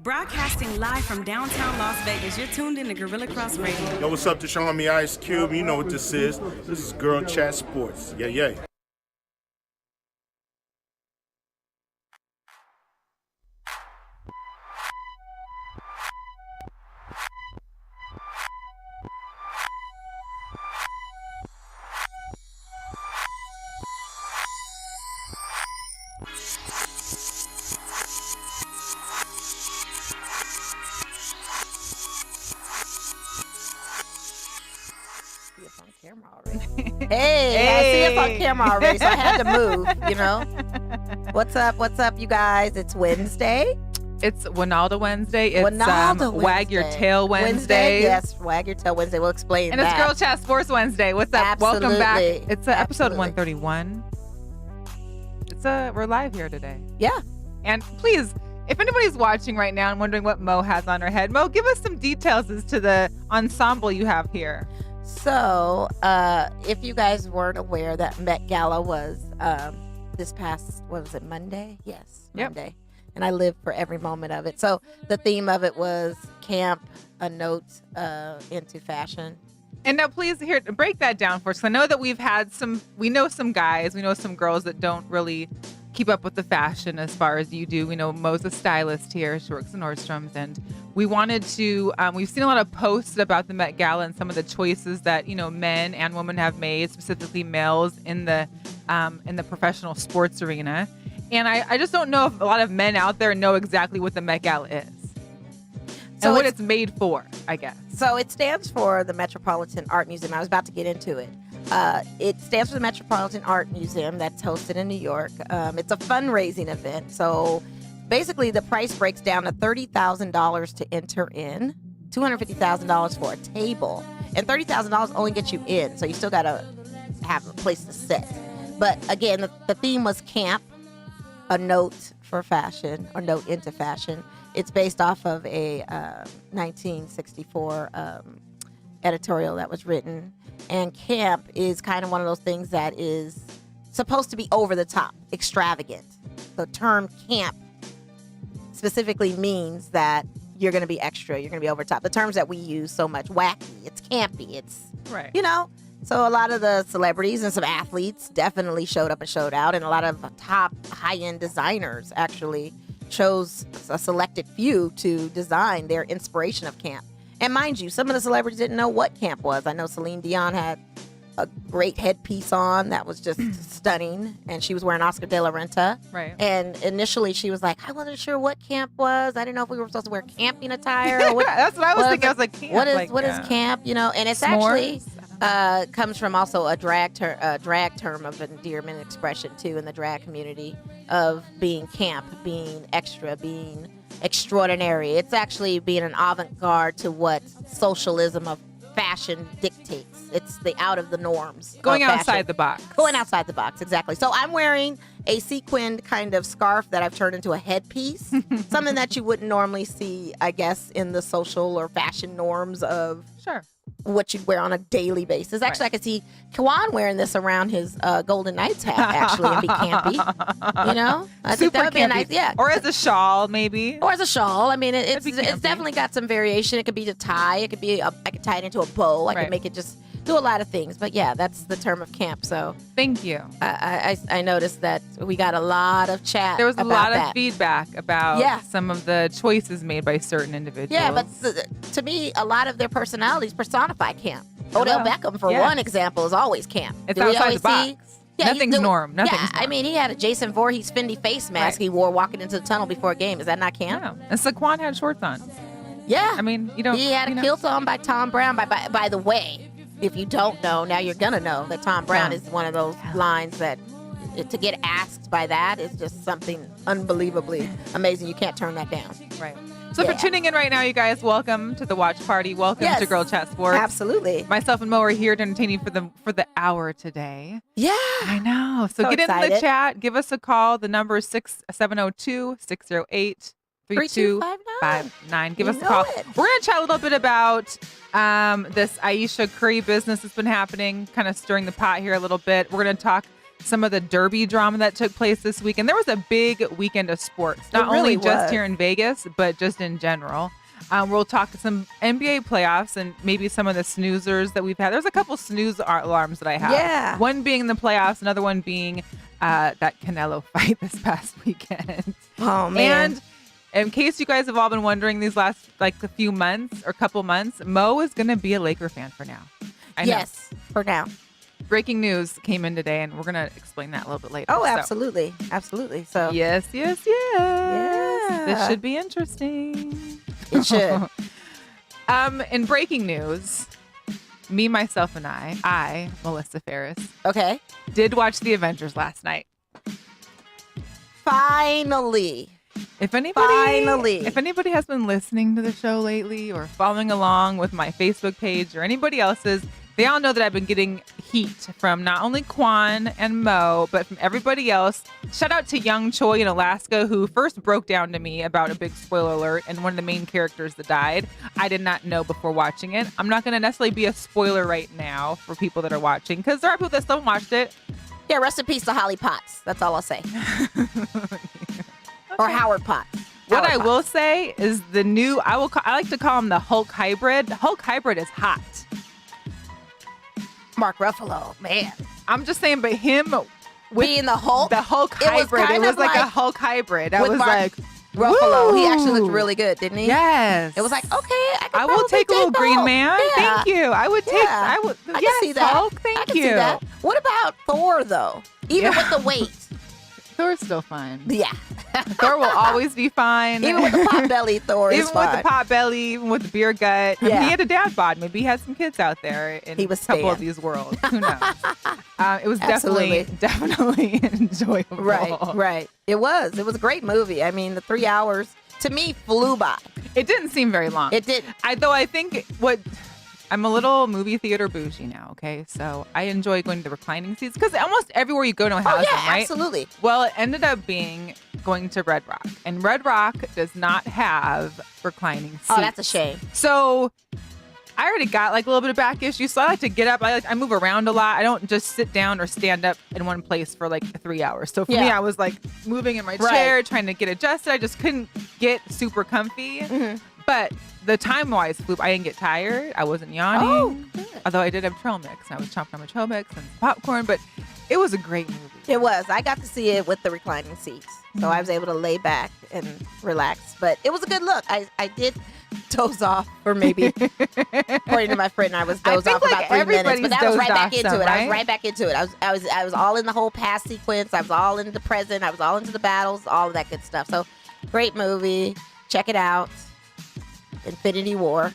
Broadcasting live from downtown Las Vegas, you're tuned in to Gorilla Cross Radio. Yo, what's up, Deshaun? Me, Ice Cube. You know what this is. This is GirlChatSports. Yeah, yeah. Hey, I see us on camera already, so I had to move, you know. What's up, you guys? It's Wednesday. It's Winalda Wednesday. It's Winalda Wag Your Wednesday. Tail Wednesday. Yes, Wag Your Tail Wednesday. We'll explain And that. it's Girl Chat Sports Wednesday. What's up? Absolutely. Welcome back. It's episode Absolutely. 131. We're live here today. Yeah. And please, if anybody's watching right now and wondering what Mo has on her head, Mo, give us some details as to the ensemble you have here. So, if you guys weren't aware that MetGala was this past, what was it, Monday? Yes, Yep. Monday. And I lived for every moment of it. So the theme of it was camp, a note into fashion. And now please break that down for us. I know that we know some guys, we know some girls that don't really keep up with the fashion as far as you do. We know Mo's a stylist here. She works in Nordstrom's, and we wanted to, we've seen a lot of posts about the Met Gala and some of the choices that, men and women have made, specifically males in the professional sports arena. And I just don't know if a lot of men out there know exactly what the Met Gala is. And what it's made for, I guess. So it stands for the Metropolitan Art Museum. I was about to get into it. It stands for the Metropolitan Art Museum that's hosted in New York. It's a fundraising event. So basically the price breaks down to $30,000 to enter in, $250,000 for a table, and $30,000 only gets you in. So you still got to have a place to sit. But again, the theme was camp, a note for fashion, or note into fashion. It's based off of a 1964 editorial that was written. And camp is kind of one of those things that is supposed to be over the top, extravagant. The term camp specifically means that you're going to be extra, you're going to be over top. The terms that we use so much, wacky, it's campy, it's, Right. So a lot of the celebrities and some athletes definitely showed up and showed out. And a lot of top high-end designers actually chose a selected few to design their inspiration of camp. And mind you, some of the celebrities didn't know what camp was. I know Celine Dion had a great headpiece on that was just stunning, and she was wearing Oscar de la Renta. Right. And initially she was like, I wasn't sure what camp was. I didn't know if we were supposed to wear camping attire. Or what, That's what I was thinking. I was like, camp. What is camp? And it's S'mores? actually comes from also a drag term of endearment and expression too in the drag community of being camp, being extra, being extraordinary. It's actually being an avant-garde to what socialism of fashion dictates. It's the out of the norms. Going of fashion. outside the box. Going outside the box, exactly. So I'm wearing a sequined kind of scarf that I've turned into a headpiece, something that you wouldn't normally see, I guess, in the social or fashion norms of Sure. what you'd wear on a daily basis. Actually, Right. I could see Kwan wearing this around his Golden Knights hat, actually, and be campy. I think that would be a nice, yeah. Or as a shawl, maybe. Or as a shawl. I mean, it's That'd be campy. definitely got some variation. It could be a tie. It could be I could tie it into a bow. I Right. could make it just do a lot of things. But yeah, that's the term of camp. So Thank you. I noticed that we got a lot of chat. There was a about lot that. of feedback about Yeah. some of the choices made by certain individuals. Yeah, but to me, a lot of their personalities personify camp. Odell Beckham, for Yeah. one example, is always camp. It's Do we outside always the box. see? Yeah, Nothing's norm. Nothing's yeah, I norm. mean, he had a Jason Voorhees Fendi face mask Right. he wore walking into the tunnel before a game. Is that not camp? Yeah. And Saquon had shorts on. Yeah. I mean, you don't. He had a kilt on by Tom Brown. By the way, if you don't know, now you're going to know that Tom Brown is one of those lines that to get asked by that is just something unbelievably amazing. You can't turn that down. Right. So if Yeah. you're tuning in right now, you guys, welcome to the watch party. Welcome Yes. to Girl Chat Sports. Absolutely. Myself and Mo are here to entertain you for the hour today. Yeah. I know. So So get into the excited. chat. Give us a call. The number is 702-608-3259. Give You us a know call. it. We're going to chat a little bit about this Ayesha Curry business that's been happening, kind of stirring the pot here a little bit. We're going to talk some of the derby drama that took place this weekend. There was a big weekend of sports, not only just here in Vegas, but just in general. We'll talk some NBA playoffs and maybe some of the snoozers that we've had. There's a couple snooze alarms that I have. Yeah. One being the playoffs, another one being that Canelo fight this past weekend. Oh, man. And in case you guys have all been wondering these last a few months or couple months, Mo is going to be a Laker fan for now. Yes, for now. Breaking news came in today, and we're going to explain that a little bit later. Oh, absolutely. Absolutely. So Yes. Yeah. This should be interesting. It should. In breaking news, me, myself, and I, Melissa Ferris, Okay. did watch the Avengers last night. Finally. If anybody has been listening to the show lately or following along with my Facebook page or anybody else's, they all know that I've been getting heat from not only Quan and Mo, but from everybody else. Shout out to Young Choi in Alaska, who first broke down to me about a big spoiler alert and one of the main characters that died. I did not know before watching it. I'm not going to necessarily be a spoiler right now for people that are watching, because there are people that still haven't watched it. Yeah, rest in peace to Holly Potts. That's all I'll say. Or Howard Potts. What Howard I Potts. will say is the new, I like to call him the Hulk hybrid. The Hulk hybrid is hot. Mark Ruffalo, man. I'm just saying, but him Being the Hulk. the Hulk It was hybrid, it kind was of like a like Hulk hybrid. I with was Mark like, Ruffalo. He actually woo. looked really good, didn't he? Yes. It was like, okay, I will take a little the green Hulk. man. Yeah. Thank you. I would take. Yeah. I would. I yes, can see that. Hulk. I Thank can you. see that. What about Thor, though? Even Yeah. with the weight. Thor's still fine. Yeah. Thor will always be fine. Even with the pot belly, Thor is Even fine. with the pot belly, even with the beer gut. I mean, Yeah. he had a dad bod. Maybe he had some kids out there in He was a couple Stan. of these worlds. Who knows? It was Absolutely. definitely enjoyable. Right. It was a great movie. I mean, the 3 hours, to me, flew by. It didn't seem very long. It didn't. I think I'm a little movie theater bougie now, okay? So I enjoy going to the reclining seats because almost everywhere you go now has Oh, them, yeah, right? absolutely. Well, it ended up being going to Red Rock, and Red Rock does not have reclining seats. Oh, that's a shame. So I already got like a little bit of back issues, so I like to get up. I move around a lot. I don't just sit down or stand up in one place for like 3 hours. So for me, Yeah. I was like moving in my Right. chair, trying to get adjusted. I just couldn't get super comfy. Mm-hmm. But the time-wise flew. I didn't get tired. I wasn't yawning. Oh, good. Although I did have trail mix. I was chomping on my trail mix and popcorn. But it was a great movie. It was. I got to see it with the reclining seats. So I was able to lay back and relax. But it was a good look. I did doze off for maybe, according to my friend, I was dozed think, off for like, about 3 minutes. everybody's But I was right dozed back off into some, it. I right? was right back into it. I was all in the whole past sequence. I was all into the present. I was all into the battles, all of that good stuff. So great movie. Check it out. Infinity War.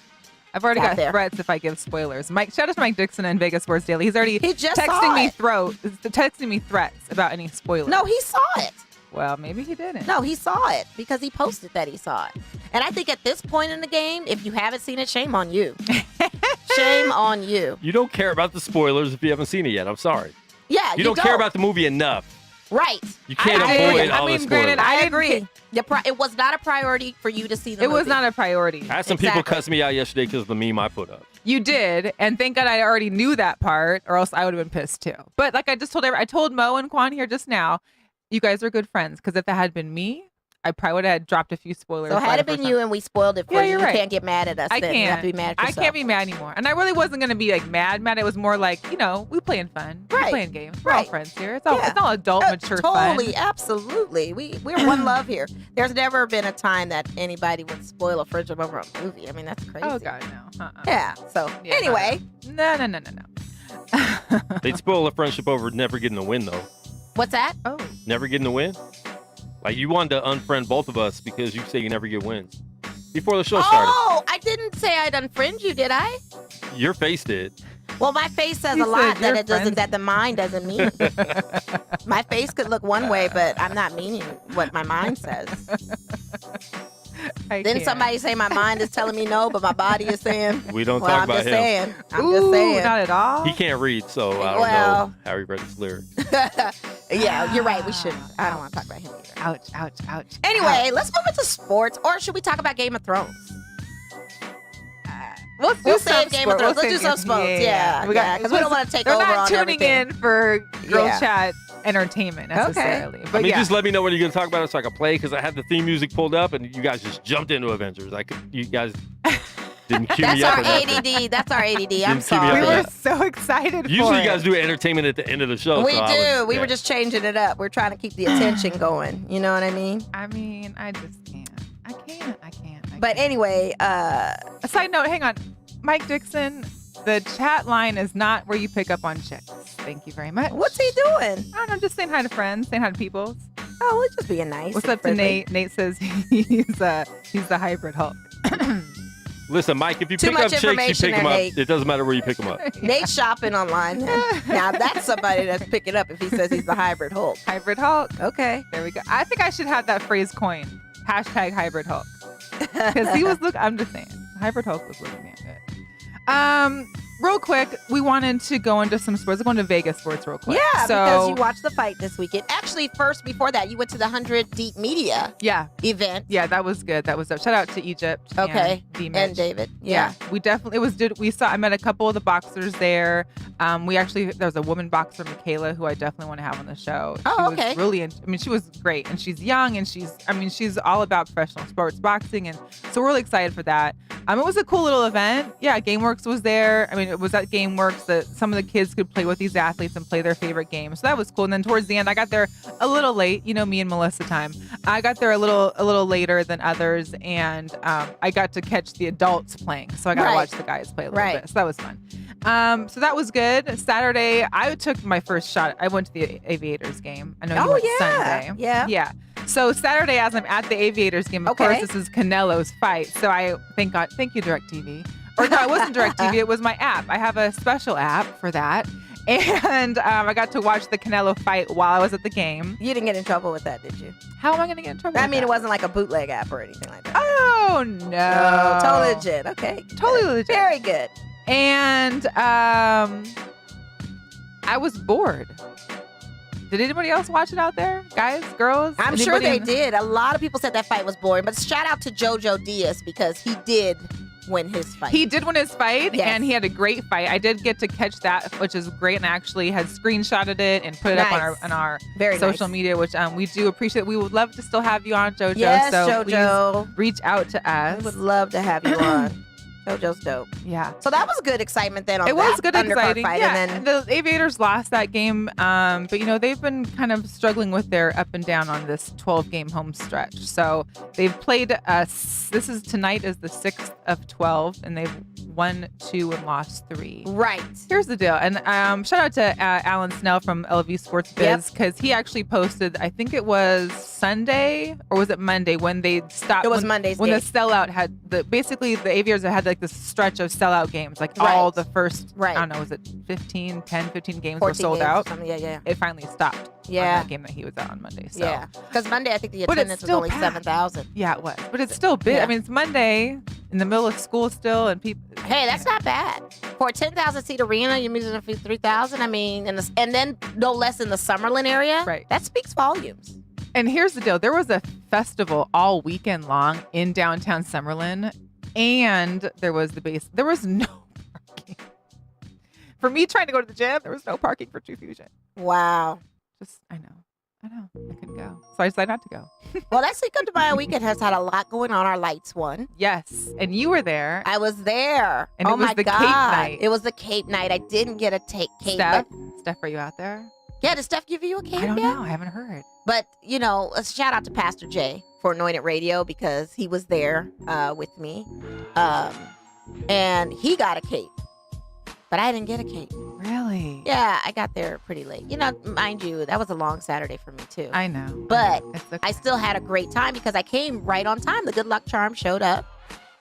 I've already Out got there. threats if I give spoilers. Shout out to Mike Dixon in Vegas Sports Daily. He's already He just saw texting me threats about any spoilers. No, he saw it. Well, maybe he didn't. No, he saw it because he posted that he saw it. And I think at this point in the game, if you haven't seen it, shame on you. Shame on you. You don't care about the spoilers if you haven't seen it yet. I'm sorry. Yeah, You don't care about the movie enough. Right. You can't I avoid agree. all the spoilers. granted, I didn't agree. ca- It was not a priority for you to see the It movie. was not a priority. I had some people Exactly. cuss me out yesterday because of the meme I put up. You did, and thank God I already knew that part, or else I would have been pissed too. But like I just told I told Mo and Quan here just now, you guys are good friends. Because if that had been me, I probably would have dropped a few spoilers. So had it been you and we spoiled it for Yeah, you, you're you right. can't get mad at us. I then. can't. You have to be mad at I yourself. can't be mad anymore. And I really wasn't gonna be like mad. It was more like, we playing fun. Right. We're playing games. We're all Right. friends here. It's all Yeah. it's all adult, mature Totally, fun. absolutely. We're one love here. There's never been a time that anybody would spoil a Friendship over a movie. I mean, that's crazy. Oh God, no. Yeah. So Yeah, anyway, No. They'd spoil a friendship over never getting a win, though. what's that? Oh. Never getting a win? Like, you wanted to unfriend both of us because you say you never get wins. Before the show started. Oh, I didn't say I'd unfriend you, did I? Your face did. Well, my face says He a lot said that you're it doesn't. friends. That the mind doesn't mean. My face could look one way, but I'm not meaning what my mind says. I Then can't. somebody say my mind is telling me no, but my body is saying. We don't Well, talk I'm about just him. saying. I'm Ooh, just saying. not at all. He can't read, so I don't Well. know how he read his lyrics. Yeah, you're right. We shouldn't. I don't want to talk about him either. Ouch. Anyway, let's move into sports, or should we talk about Game of Thrones? Let's do We'll some save Game of sport. Thrones. We'll Let's do save some sports. Yeah, We got- because we don't want to take They're over not on tuning everything. in for Girl Yeah. Chat entertainment necessarily. But I mean, yeah. just let me know what you're going to talk about so I can play, because I had the theme music pulled up and you guys just jumped into Avengers. You guys didn't cue That's me up. our ADD. That's our ADD. I'm Didn't cue me up sorry. we for were that. so excited Usually for you guys it. do entertainment at the end of the show. We so do. We were just changing it up. We're trying to keep the attention going. You know what I mean? I mean, I just can't. I can't. But anyway, A side note, hang on. Mike Dixon, the chat line is not where you pick up on chicks. Thank you very much. what's he doing? I don't know, just saying hi to friends, saying hi to people. Oh, we're just being nice. What's and up to friendly. Nate? Nate says he's the hybrid Hulk. Listen, Mike, if you Too pick up much chicks, you information pick them there, up. Nate. It doesn't matter where you pick them up. Nate's shopping online. Now that's somebody that's picking up if he says he's the hybrid Hulk. Hybrid Hulk. Okay. There we go. I think I should have that phrase coined. Hashtag hybrid Hulk. Because he was I'm just saying, hybrid Hulk was looking damn good. Real quick, we wanted to go into some sports. We're going to Vegas sports real quick. Yeah, so, because you watched the fight this weekend. Actually, first before that, you went to the 100 Deep Media yeah, event. yeah, that was good. That was up. Shout out to Egypt. Okay. And D-Mitch. And David. Yeah. We definitely I met a couple of the boxers there. There was a woman boxer, Michaela, who I definitely want to have on the show. Oh, she okay. Was she was great, and she's young, and she's all about professional sports boxing, and so we're really excited for that. It was a cool little event. Yeah, GameWorks was there. I mean, it was at GameWorks that some of the kids could play with these athletes and play their favorite games. So that was cool. And then towards the end, I got there a little late. You know me and Melissa time. I got there a little later than others, and I got to catch the adults playing. So I got to watch the guys play a little bit. So that was fun. So that was good. Saturday, I took my first shot. I went to the Aviators game. I know you went Sunday. Yeah. Yeah. So Saturday, as I'm at the Aviators game, of course, this is Canelo's fight. So I thank you, DirecTV. Or no, it wasn't DirecTV. It was my app. I have a special app for that. And I got to watch the Canelo fight while I was at the game. You didn't get in trouble with that, did you? How am I going to get in trouble? I mean, it wasn't like a bootleg app or anything like that. Oh, no. Totally legit. Okay. Totally legit. Very good. And I was bored. Did anybody else watch it out there? Guys, girls? I'm sure they did. A lot of people said that fight was boring, but shout out to JoJo Diaz because he did win his fight. He did win his fight, Yes. and he had a great fight. I did get to catch that, which is great, and I actually had screenshotted it and put it up on our Very social nice. media, which we do appreciate. We would love to still have you on, JoJo. Yes, so JoJo. please reach out to us. We would love to have you on. JoJo's dope. Yeah. So that was good excitement then on It was that good, undercard exciting. fight. Yeah, And then the Aviators lost that game, but they've been kind of struggling with their up and down on this 12-game home stretch. So they've played us. This is tonight is the 6th of 12, and they've won 2 and lost 3. right. Here's the deal, and shout out to Alan Snell from LV Sports Biz because he actually posted. I think it was Sunday or was it Monday when they stopped. It was Monday's when game. the sellout had basically the Aviators had like this stretch of sellout games, like Right. all the first. Right. I don't know, was it 15 games 14 were sold games or out? something. Yeah. It finally stopped. Yeah. On that game that he was out on Monday. So. Yeah. Because Monday, I think the But it's attendance was still only packed. 7,000. Yeah, it was, but it's still big. Yeah. I mean, it's Monday in the middle of school still, and people. Hey, that's not bad. For a 10,000 seat arena, you're using a few 3,000. I mean, and then no less in the Summerlin area. Right. That speaks volumes. And here's the deal. There was a festival all weekend long in downtown Summerlin, and there was there was no parking. For me trying to go to the gym, there was no parking for True Fusion. Wow. I know. I couldn't go. So I decided not to go. Well, that Cinco de Mayo weekend has had a lot going on. Our lights won. Yes. And you were there. I was there. And oh it was my the Cape God. night. It was the Cape night. I didn't get a Cape. Steph, But, are you out there? yeah, did Steph give you a Cape I don't yet? know. I haven't heard. But, a shout out to Pastor Jay for Anointed Radio because he was there with me. And he got a cape. But I didn't get a cape. Really? Yeah, I got there pretty late. Mind you, that was a long Saturday for me too. I know. But It's okay. I still had a great time because I came right on time. The Good Luck Charm showed up.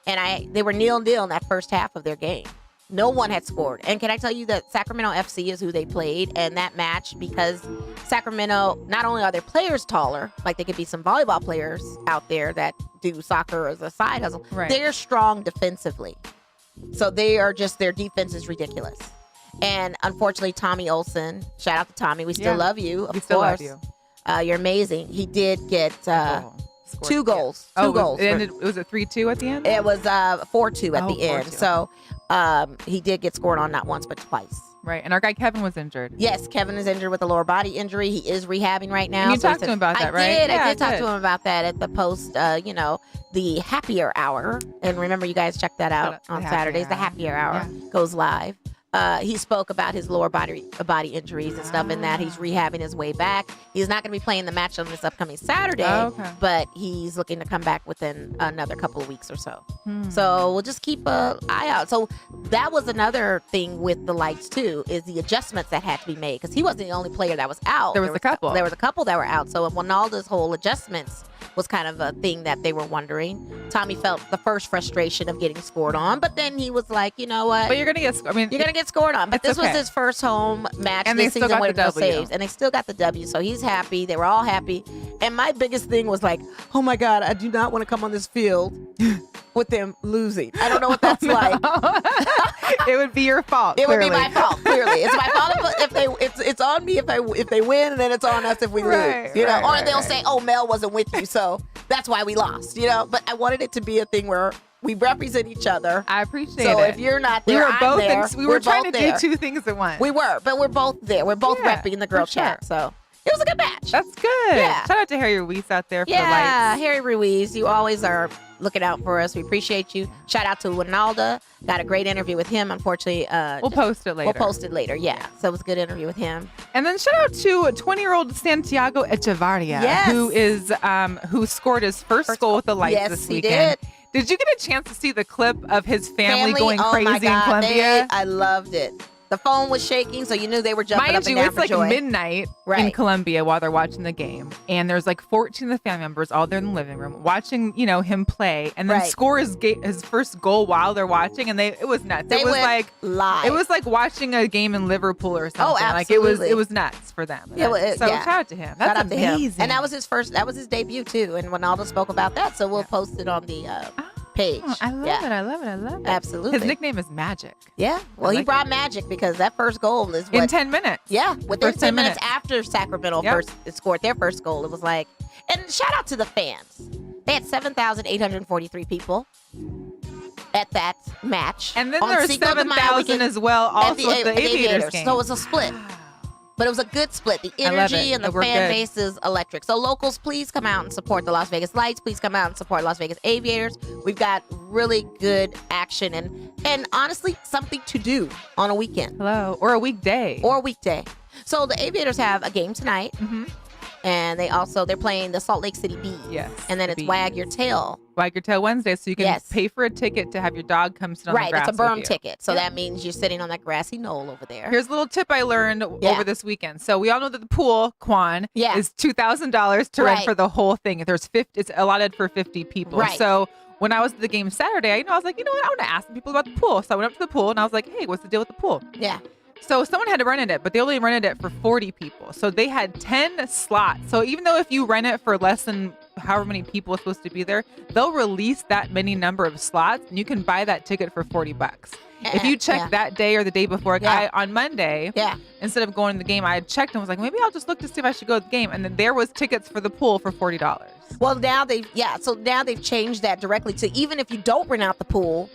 And they were 0-0 in that first half of their game. No one had scored. And can I tell you that Sacramento FC is who they played? And that match, because Sacramento, not only are their players taller, like there could be some volleyball players out there that do soccer as a side hustle, Right. they're strong defensively. So their defense is ridiculous. And unfortunately, Tommy Olsen, shout out to Tommy. We still love you, of We still love course. you. You're amazing. He did get Scored. 2 goals. Yeah. 2 goals. Was it 3-2 at the end? It was 4-2 at the end. 4-2. So he did get scored on not once but twice. Right. And our guy Kevin was injured. Yes, Kevin is injured with a lower body injury. He is rehabbing right now. And you so talked to him about that, right? I did talk to him about that at the post, the happier hour. And remember, you guys check that out on Saturdays. The happier hour goes live. He spoke about his lower body injuries and stuff, and that he's rehabbing his way back. He's not going to be playing the match on this upcoming Saturday, but he's looking to come back within another couple of weeks or so. So we'll just keep an eye out. So that was another thing with the lights too, is the adjustments that had to be made, because he wasn't the only player that was out. There was a couple that were out. So Ronaldo's whole adjustments was kind of a thing that they were wondering. Tommy felt the first frustration of getting scored on, but then he was like, you know what? But you're gonna get. You're gonna get scored on. But this was his first home match and this they still season got with the no W. saves, and they still got the W. So he's happy. They were all happy. And my biggest thing was like, oh my God, I do not want to come on this field with them losing. I don't know what that's like. It would be your fault. It would be my fault. Clearly, it's my fault it's on me if they win, and then it's on us if we lose. You know, or they'll say, oh, Mel wasn't with you, so that's why we lost. You know, but I wanted it to be a thing where we represent each other. I appreciate it. So if you're not there, I'm there. We were trying to do two things at once. We were, but we're both there. We're both repping the girl chat. So it was a good match. That's good. Yeah. Shout out to Harry Ruiz out there for the lights. Yeah, Harry Ruiz, you always are looking out for us. We appreciate you. Shout out to Ronaldo. Got a great interview with him. Unfortunately, we'll post it later. We'll post it later. Yeah. So it was a good interview with him. And then shout out to 20-year-old Santiago Echevarria, who scored his first goal with the lights this weekend. Yes, he did. Did you get a chance to see the clip of his family going crazy in Colombia? I loved it. The phone was shaking, so you knew they were jumping up and down it's for like joy. midnight in Colombia while they're watching the game, and there's like 14 of the family members all there in the living room watching, him play, and then score his first goal while they're watching, and it was nuts. They it was went like live. It was like watching a game in Liverpool or something. Oh, absolutely. Like it was nuts for them. So shout out to him. That's amazing. And that was his debut too. And Ronaldo spoke about that, so we'll post it on the page. Oh, I love it. Absolutely. His nickname is Magic. Yeah. Well, he brought magic because that first goal is in 10 minutes. Yeah. Within 10 minutes after Sacramento first scored their first goal, it was like, and shout out to the fans. They had 7,843 people at that match. And then there's 7,000 as well also at the Aviators game. So it was a split. But it was a good split. The energy and the fan base is electric. So locals, please come out and support the Las Vegas Lights. Please come out and support Las Vegas Aviators. We've got really good action and honestly, something to do on a weekend. Or a weekday. So the Aviators have a game tonight. Mm-hmm. And they're playing the Salt Lake City Bees. Yes. And then it's Wag Your Tail. Wag Your Tail Wednesday. So you can pay for a ticket to have your dog come sit on the grass. Right, it's a berm ticket. So that means you're sitting on that grassy knoll over there. Here's a little tip I learned over this weekend. So we all know that the pool, Quan, is $2,000 to rent for the whole thing. It's allotted for 50 people. Right. So when I was at the game Saturday, I was like, you know what? I want to ask some people about the pool. So I went up to the pool and I was like, hey, what's the deal with the pool? Yeah. So someone had to rent it, but they only rented it for 40 people. So they had 10 slots. So even though if you rent it for less than however many people are supposed to be there, they'll release that many number of slots and you can buy that ticket for $40. If you check that day or the day before, on Monday, instead of going to the game, I had checked and was like, maybe I'll just look to see if I should go to the game. And then there was tickets for the pool for $40. Well, now they've changed that directly to even if you don't rent out the pool,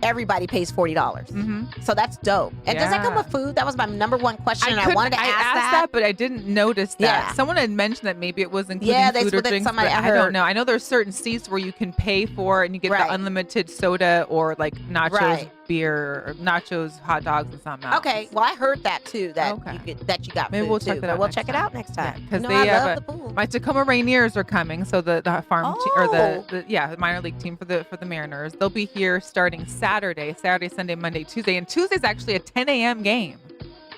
everybody pays $40. Mm-hmm. So that's dope. And does that come with food? That was my number one question. I wanted to ask that, but I didn't notice that. Yeah. Someone had mentioned that maybe it was including food or drinks, but I don't know. I know there's certain seats where you can pay for and you get the unlimited soda or like nachos, beer, or nachos, hot dogs, and something else. Okay. Well, I heard that too. That you got. Maybe food we'll check too, it out. We'll check it out next time. Because I love the pool. My Tacoma Rainiers are coming. So the farm or the minor league team for the Mariners. They'll be here starting Saturday, Sunday, Monday, Tuesday, and Tuesday's actually a 10 a.m. game.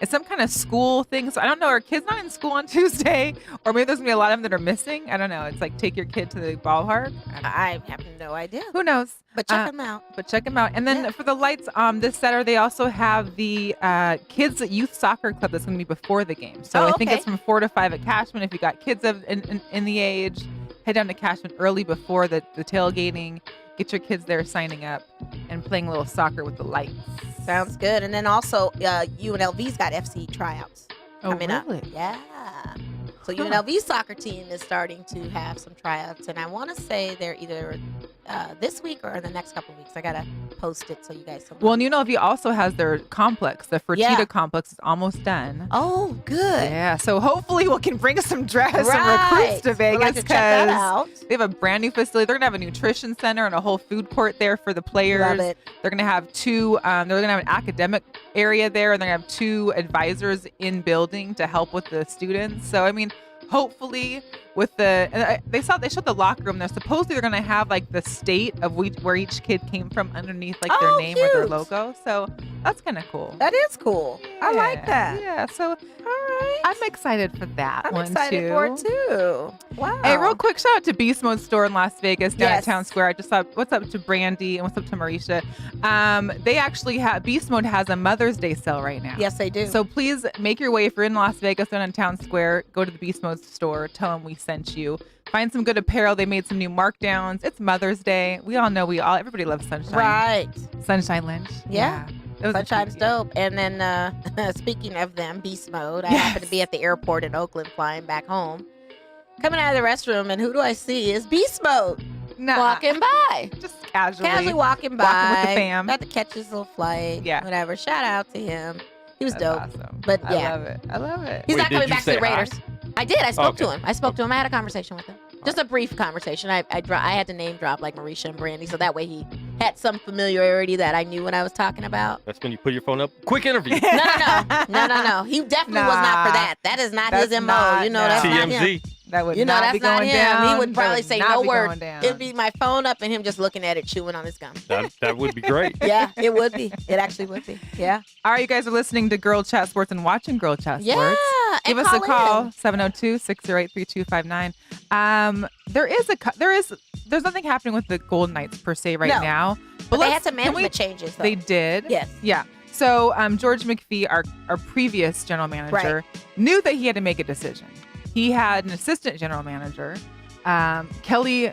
It's some kind of school thing. So I don't know. Are kids not in school on Tuesday? Or maybe there's going to be a lot of them that are missing. I don't know. It's like take your kid to the ballpark. I have no idea. Who knows? But check them out. And then for the lights, this Saturday, they also have the Kids Youth Soccer Club that's going to be before the game. So I think it's from 4 to 5 at Cashman. If you got kids in the age, head down to Cashman early before the tailgating. Get your kids there signing up and playing a little soccer with the lights. Sounds good. And then also, UNLV's got FC tryouts coming up. Really? Yeah. So UNLV soccer team is starting to have some tryouts, and I want to say they're either this week or in the next couple of weeks. I gotta post it so you guys can. Well, and UNLV also has their complex. The Fertitta Yeah. complex is almost done. Oh, good. Yeah, so hopefully we can bring some dress and Right. recruits to We'd Vegas like to check that out. they have a brand new facility. They're gonna have a nutrition center and a whole food court there for the players. Love it. They're gonna have two. They're gonna have an academic area there, and they're gonna have 2 advisors in building to help with the students. So I mean, hopefully with they showed the locker room there. Supposedly they're gonna have like the state of where each kid came from underneath like their Oh, name or their cute. logo. So that's kind of cool. That is cool. I like Yeah, that. Yeah. So All right. I'm excited for that I'm one excited too. for it too. Wow. Hey, real quick shout out to Beast Mode store in Las Vegas down Yes. at Town Square. I just saw what's up to Brandy and what's up to Marisha. They actually have Beast Mode has a Mother's Day sale right now. Yes, they do. So please make your way if you're in Las Vegas down in Town Square. Go to the Beast Mode store. Tell them we sent you. Find some good apparel. They made some new markdowns. It's Mother's Day. We all know everybody loves Sunshine. right. Sunshine Lynch. Yeah. It was a Sunshine's cute- dope. And then speaking of them, Beast Mode, I Yes. happened to be at the airport in Oakland flying back home. Coming out of the restroom, and who do I see? Is Beast Mode Nah, walking by. just casually. Casually walking by. Walking with the fam. Got to catch his little flight. Yeah. Whatever. Shout out to him. He was That's dope. awesome. But I yeah. love it. I love it. He's Wait, not did coming you back to the say hi? Raiders. I did. I spoke to Okay. him. I had a conversation with him. Just a brief conversation. I had to name drop like Marisha and Brandy, so that way he had some familiarity that I knew what I was talking about. That's when you put your phone up. Quick interview. No. He definitely was not for Nah. that. That is not That's his MO. not- You know, no. that's not him. TMZ. That would You know, not that's be not going him. down. He would That probably say not no be word. going down. It'd be my phone up and him just looking at it, chewing on his gum. That would be great. Yeah, it would be. It actually would be. Yeah. All right, you guys are listening to Girl Chat Sports and watching Girl Chat Sports. Yeah. Give and us a call, in. 702-608-3259. There's nothing happening with the Golden Knights per se right No. now. But they had let's- some can we- management changes, though. They did. Yes. Yeah. So George McPhee, our previous general manager, knew that he had to make a decision. He had an assistant general manager, Kelly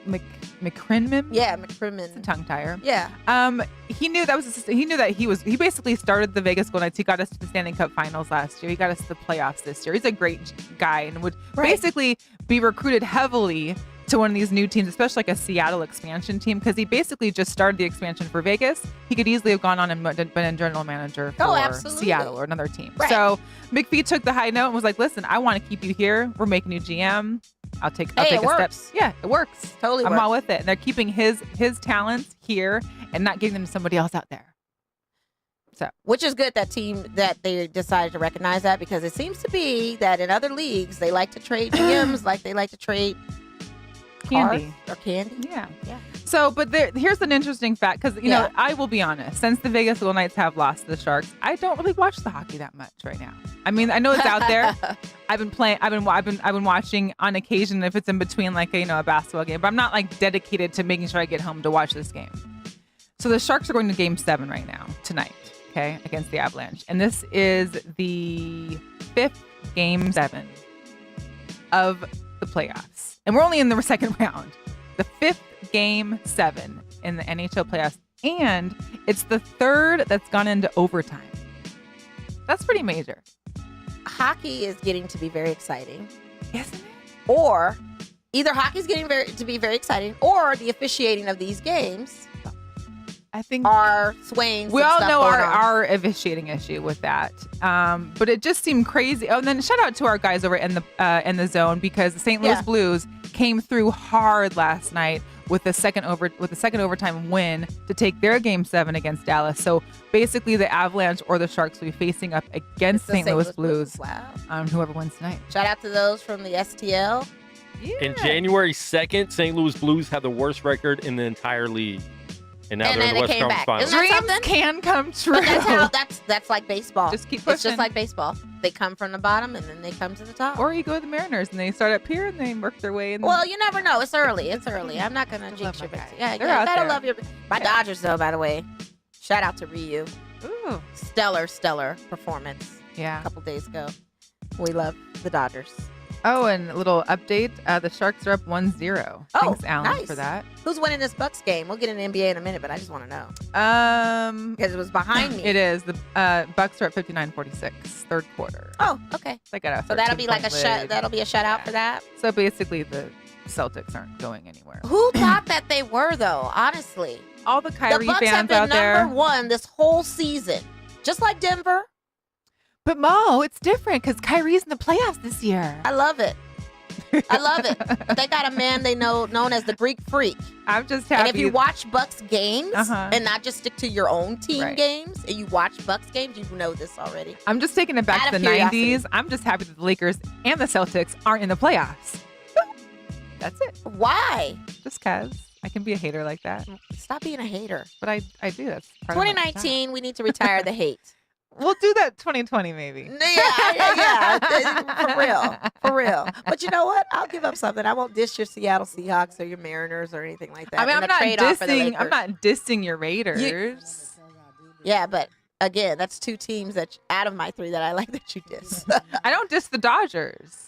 McCrinman. Yeah, It's a McCrimmon. tongue tire. Yeah. He knew that he basically started the Vegas Golden Knights. He got us to the Stanley Cup Finals last year. He got us to the playoffs this year. He's a great guy and would Right. basically be recruited heavily to one of these new teams, especially like a Seattle expansion team, because he basically just started the expansion for Vegas. He could easily have gone on and been a general manager for Absolutely. Seattle or another team. Right. So McPhee took the high note and was like, "Listen, I want to keep you here. We're making you GM. I'll take Hey, a it step." works. Yeah, it works. Totally I'm works. all with it. And they're keeping his talents here and not giving them to somebody else out there. Which is good that they decided to recognize that, because it seems to be that in other leagues they like to trade GMs like they like to trade Candy. cars or candy. Yeah. Yeah. So, but here's an interesting fact, because you Yeah. know, I will be honest. Since the Vegas Golden Knights have lost to the Sharks, I don't really watch the hockey that much right now. I mean, I know it's out there. I've been watching on occasion if it's in between like a basketball game, but I'm not like dedicated to making sure I get home to watch this game. So the Sharks are going to Game 7 right now tonight, okay, against the Avalanche, and this is the 5th Game 7 of the playoffs, and we're only in the second round. The 5th Game 7 in the NHL playoffs, and it's the 3rd that's gone into overtime. That's pretty major, Hockey is getting to be very exciting, isn't it? or either hockey's getting to be very exciting, or the officiating of these games I think are swaying. we some all stuff know going on. our officiating issue with that, but it just seemed crazy. Oh, and then shout out to our guys over in the zone, because the St. Louis Yeah. Blues came through hard last night with the second overtime win to take their Game 7 against Dallas. So basically, the Avalanche or the Sharks will be facing up against The St. Louis Blues. Wow. Whoever wins tonight. Shout out to those from the STL. Yeah. In January 2nd, St. Louis Blues had the worst record in the entire league. And now And they're in then the it came West Conference back. Finals. Isn't that Dreams something? can come true. But that's like baseball. Just keep It's pushing. just like baseball. They come from the bottom and then they come to the top. Or you go to the Mariners and they start up here and they work their way in. Well, you never know. It's early. It's early. I'm not gonna I love jinx my your guys. best. Yeah, They're you out gotta there. love your. My Yeah. Dodgers, though, by the way. Shout out to Ryu. Ooh. Stellar performance Yeah. a couple days ago. We love the Dodgers. Oh, and a little update. The Sharks are up 1-0. Oh, Thanks, Alan, nice. for that. Who's winning this Bucks game? We'll get an NBA in a minute, but I just want to know because it was behind me. It is. The Bucks are at 59-46, third quarter. Oh, okay. They got a So that'll be like a 13-point shut. lead. That'll be a shutout for that. So basically, the Celtics aren't going anywhere. Who thought that they were though? Honestly, All the the Kyrie Bucks have fans been out there. number one this whole season, just like Denver. But Mo, it's different because Kyrie's in the playoffs this year. I love it. I love it. But they got a man they know known as the Greek Freak. I'm just happy. And if you watch Bucks games Uh-huh. and not just stick to your own team Right. games, and you watch Bucks games, you know this already. I'm just taking it back Out to of the curiosity. 90s. I'm just happy that the Lakers and the Celtics aren't in the playoffs. That's it. Why? Just because I can be a hater like that. Stop being a hater. But I do. That's part of my 2019, we need to retire the hate. job. We'll do that 2020 maybe. Yeah, for real. But you know what? I'll give up something. I won't diss your Seattle Seahawks or your Mariners or anything like that. I mean, in I'm a not trade-off for the dissing. I'm Lakers. not dissing your Raiders. Yeah, but again, that's two teams that out of my three that I like that you diss. I don't diss the Dodgers.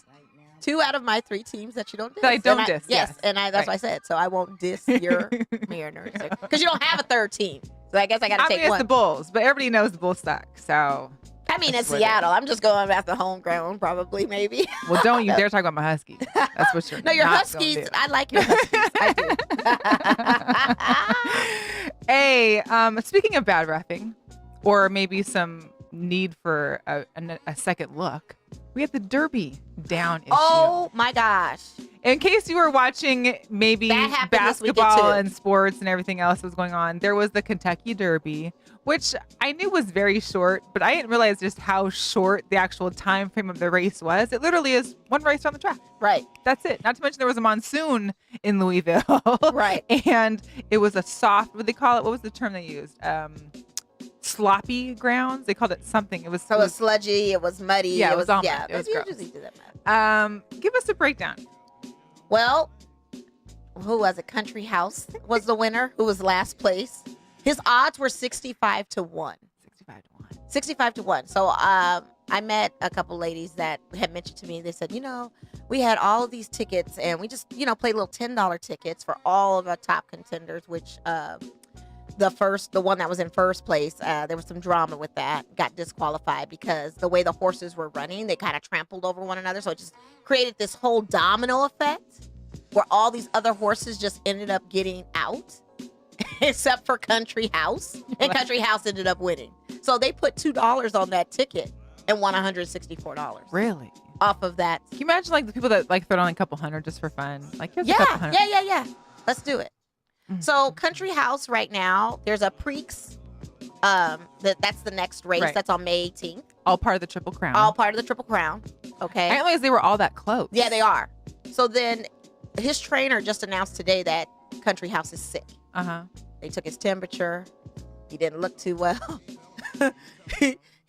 2 out of my 3 teams that you don't diss. That I don't And diss, Yes, yes. and that's Right. what I said. So I won't diss your Mariners because you don't have a third team. So I guess I got to I mean, take it's one. the Bulls, but everybody knows the Bulls suck. So, I mean, it's That's what it Seattle. I'm just going after home ground, probably, maybe. well, don't you dare talk about my Huskies. That's what you're No, your not gonna Huskies. do. I like your Huskies. I do. Hey, speaking of bad reffing, or maybe some need for a second look, we had the Derby down issue. Oh my gosh. In case you were watching maybe That happened this weekend, basketball too. and sports and everything else that was going on, there was the Kentucky Derby, which I knew was very short, but I didn't realize just how short the actual time frame of the race was. It literally is one race on the track. Right. That's it. Not to mention there was a monsoon in Louisville. Right. And it was a soft, what do they call it? What was the term they used? Sloppy grounds. They called it something. It was So it was sludgy. It was muddy. Yeah, it was all yeah. mud. It was They gross. usually do that mud. Give us a breakdown. Well, who was it? Country House was the winner. Who was last place? His odds were 65 to 1. 65 to 1. 65 to 1. So I met a couple ladies that had mentioned to me, they said, we had all of these tickets and we just, played little $10 tickets for all of our top contenders, which the one that was in first place, there was some drama with that, got disqualified because the way the horses were running, they kind of trampled over one another. So it just created this whole domino effect where all these other horses just ended up getting out. Except for Country House, and Country House ended up winning. So they put $2 on that ticket and won $164 Really? off of that. Can you imagine like the people that like throw down like a couple hundred just for fun? Like here's a Yeah, couple hundred. yeah. Let's do it. Mhm. So Country House right now, there's a Preaks. That's the next race. Right. That's on May 18th. All part of the Triple Crown. All part of the Triple Crown. I Okay. didn't realize they were all that close. Yeah, they are. So then his trainer just announced today that Country House is sick. Uh-huh. They took his temperature. He didn't look too well.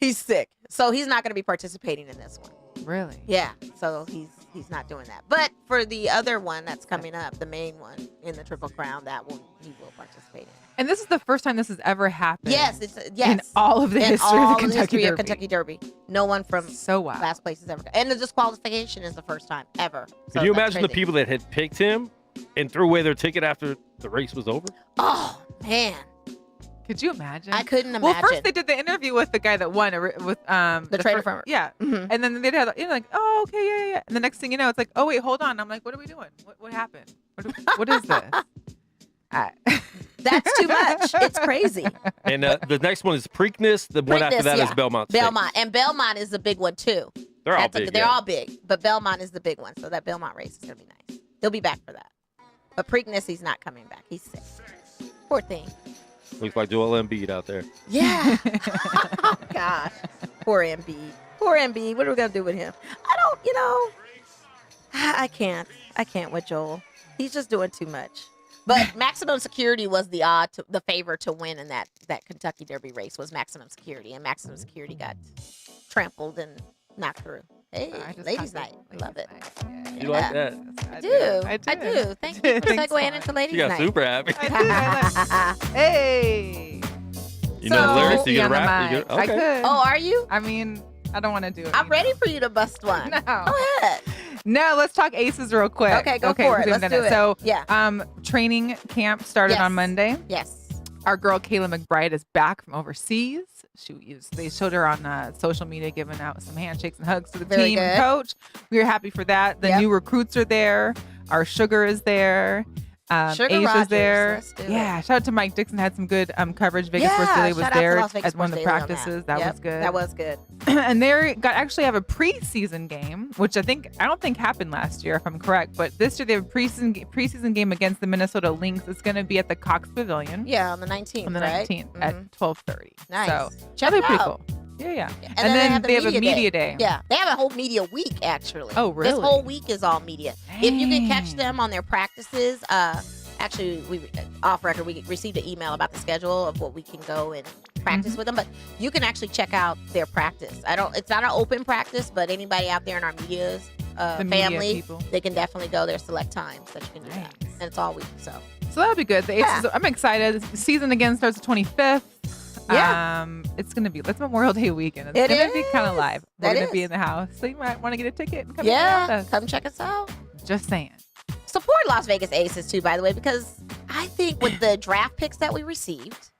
He's sick. So he's not going to be participating in this one. Really? Yeah. So he's not doing that. But for the other one that's coming up, the main one in the Triple Crown, that one he will participate in. And this is the first time this has ever happened. Yes, yes. In all of the In history all of the Kentucky history Derby. of Kentucky Derby. No one from So wild. last place has ever. And the disqualification is the first time ever. So Could you that's imagine the crazy. people that had picked him and threw away their ticket after the race was over? Oh man, Could you imagine? I couldn't imagine. Well, first they did the interview with the guy that won with The trainer from- yeah, Mhm. and then they had like, oh okay, yeah. And the next thing you know, it's like, oh wait, hold on. I'm like, what are we doing? What happened? What is this? That's too much. It's crazy. And the next one is Preakness. The one after Preakness, that is yeah. Belmont Stakes. Belmont. And Belmont is the big one too. They're all That's big. they're yeah. all big, but Belmont is the big one. So that Belmont race is gonna be nice. He'll be back for that. But Preakness, he's not coming back. He's sick. Poor thing. Looks like Joel Embiid out there. Yeah. Oh gosh. Poor MB. Poor MB. What are we gonna do with him? I don't. I can't with Joel. He's just doing too much. But Maximum Security was the favor to win in that Kentucky Derby race was Maximum Security, and Maximum Security got trampled and knocked through. Hey, I just ladies' got night, I love it. You like that? I do. Thank you for Thanks, segueing Mom. into ladies' You got night. super happy. Hey. You know the lyrics? You Be gonna on the rap? You mic. gonna- I okay. could. Oh, are you? I mean, I don't want to do it. I'm ready for you to bust one. No. Go ahead. No, let's talk Aces real quick. Okay, go for it. we haven't Let's done do it. So, Yeah. training camp started on Monday. Yes. Our girl Kayla McBride is back from overseas. They showed her on social media giving out some handshakes and hugs to the Very team and good. coach. We are happy for that. The new recruits are there. Our Sugar is there. Sugar Ayesha's Rogers, there. let's do it. Yeah, shout out to Mike Dixon. Had some good coverage. Vegas Yeah, Sports Daily was shout out to there Las Vegas at one of the Sports Daily on practices. that. That Yep, was good. That was good. And they actually have a preseason game, which I don't think happened last year, if I'm correct. But this year they have a preseason game against the Minnesota Lynx. It's going to be at the Cox Pavilion. Yeah, on the 19th. On the 19th at 12:30. Nice. So Check that'll it be pretty out. cool. Yeah. And then they have a media day. Yeah, they have a whole media week actually. Oh, really? This whole week is all media. If you can catch Dang. them on their practices, actually, we off record we received an email about the schedule of what we can go and practice with them. But you can actually check out their practice. It's not an open practice, but anybody out there in our media's The media family, people. they can definitely go there select times that you can do that, Nice. and it's all week. So that'll be good. The Aces, I'm excited. The season again starts the 25th. Yeah. It's that's Memorial Day weekend. It's It gonna be kind of is. live. We're That gonna is. be in the house, so you might want to get a ticket and come hang out with us. come check us out. Just saying. Support Las Vegas Aces too, by the way, because I think with the draft picks that we received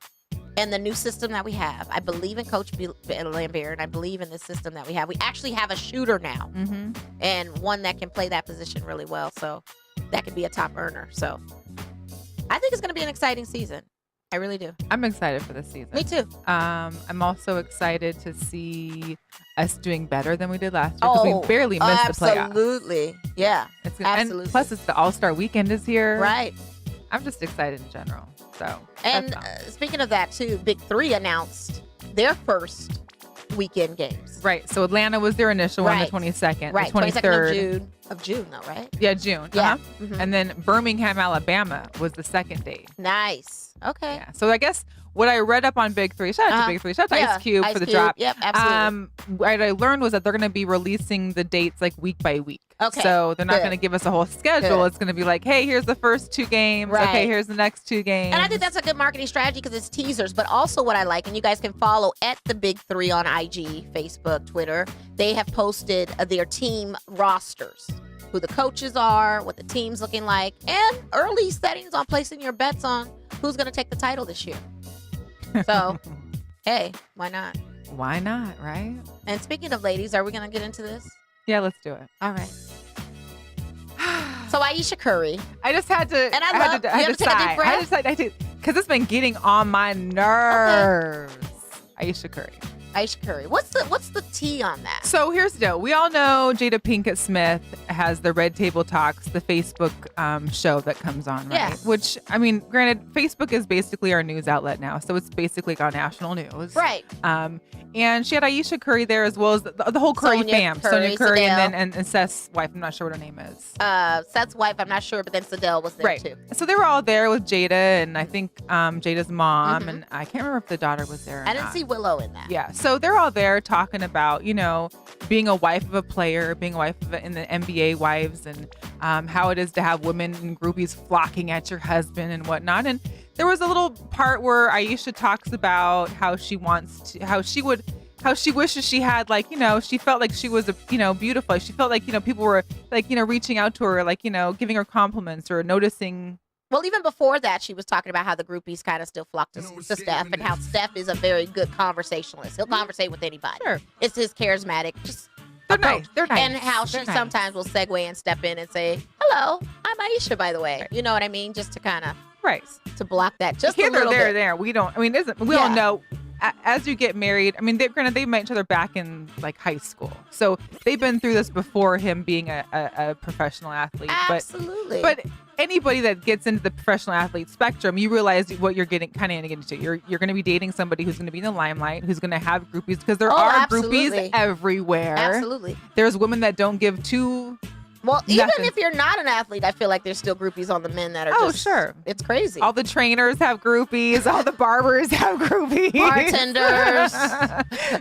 and the new system that we have, I believe in Coach Lambert, and I believe in the system that we have. We actually have a shooter now, and one that can play that position really well. So that could be a top earner. So I think it's going to be an exciting season. I really do. I'm excited for this season. Me too. I'm also excited to see us doing better than we did last year because we barely missed the playoffs. Absolutely. Yeah. Absolutely. And plus, it's the All-Star weekend is here. Right. I'm just excited in general. So. And that's all. speaking of that too, Big Three announced their first weekend games. Right. So Atlanta was their initial one, the 22nd, Right. the 23rd. 22nd of June though, right? Yeah, June. Yeah. Uh-huh. And then Birmingham, Alabama was the second date. Nice. Okay. Yeah. So I guess what I read up on Big Three, shout out to Big Three, shout out to Ice Cube for the drop. Yep, absolutely. What I learned was that they're going to be releasing the dates like week by week. Okay, So they're not good. going to give us a whole schedule. Good. It's going to be like, hey, here's the first 2 games. Right. Okay, here's the next 2 games. And I think that's a good marketing strategy because it's teasers. But also what I like, and you guys can follow at the Big Three on IG, Facebook, Twitter. They have posted their team rosters, who the coaches are, what the team's looking like, and early settings on placing your bets on who's going to take the title this year. So, hey, why not? Why not, right? And speaking of ladies, are we going to get into this? Yeah, let's do it. All right. So Ayesha Curry. I just had to. And I love- had to, you I have had to to take a deep sigh. breath? I had to, because it's been getting on my nerves. Ayesha Curry. Ayesha Curry. What's the tea on that? So here's the deal. We all know Jada Pinkett Smith has the Red Table Talks, the Facebook show that comes on, right? Yeah. Which, I mean, granted, Facebook is basically our news outlet now. So it's basically got national news. Right. And she had Ayesha Curry there as well as the whole Curry Sonia fam. Curry, Sonia Curry Sadell. and Seth's wife. I'm not sure what her name is. Seth's wife, I'm not sure, but then Sadell was there Right. too. So they were all there with Jada and I think Jada's mom. Mhm. And I can't remember if the daughter was there or I didn't not. see Willow in that. Yeah, so they're all there talking about, you know, being a wife of a player, being a wife of in the NBA wives, and how it is to have women and groupies flocking at your husband and whatnot. And there was a little part where Ayesha talks about how she wishes she had, like, you know, she felt like she was, beautiful. She felt like, people were like, reaching out to her, like, giving her compliments or noticing. Well, even before that, she was talking about how the groupies kind of still flock to Steph and how Steph is a very good conversationalist. He'll conversate with anybody. Sure. It's his charismatic, just They're approach. nice. They're nice. And how she They're nice. sometimes will segue and step in and say, hello, I'm Ayesha, by the way. Right. You know what I mean? Just to kind of, Right. to block that just Here, a little there, bit. there. We don't. I mean, we all know. As you get married, I mean, they met each other back in like high school, so they've been through this before him being a professional athlete. Absolutely. But anybody that gets into the professional athlete spectrum, you realize what you're getting into. You're going to be dating somebody who's going to be in the limelight, who's going to have groupies, because there are absolutely. groupies everywhere. Absolutely. There's women that don't give two. Well, even Nothing. if you're not an athlete, I feel like there's still groupies on the men that are Oh, just, sure. It's crazy. All the trainers have groupies. All the barbers have groupies. Bartenders.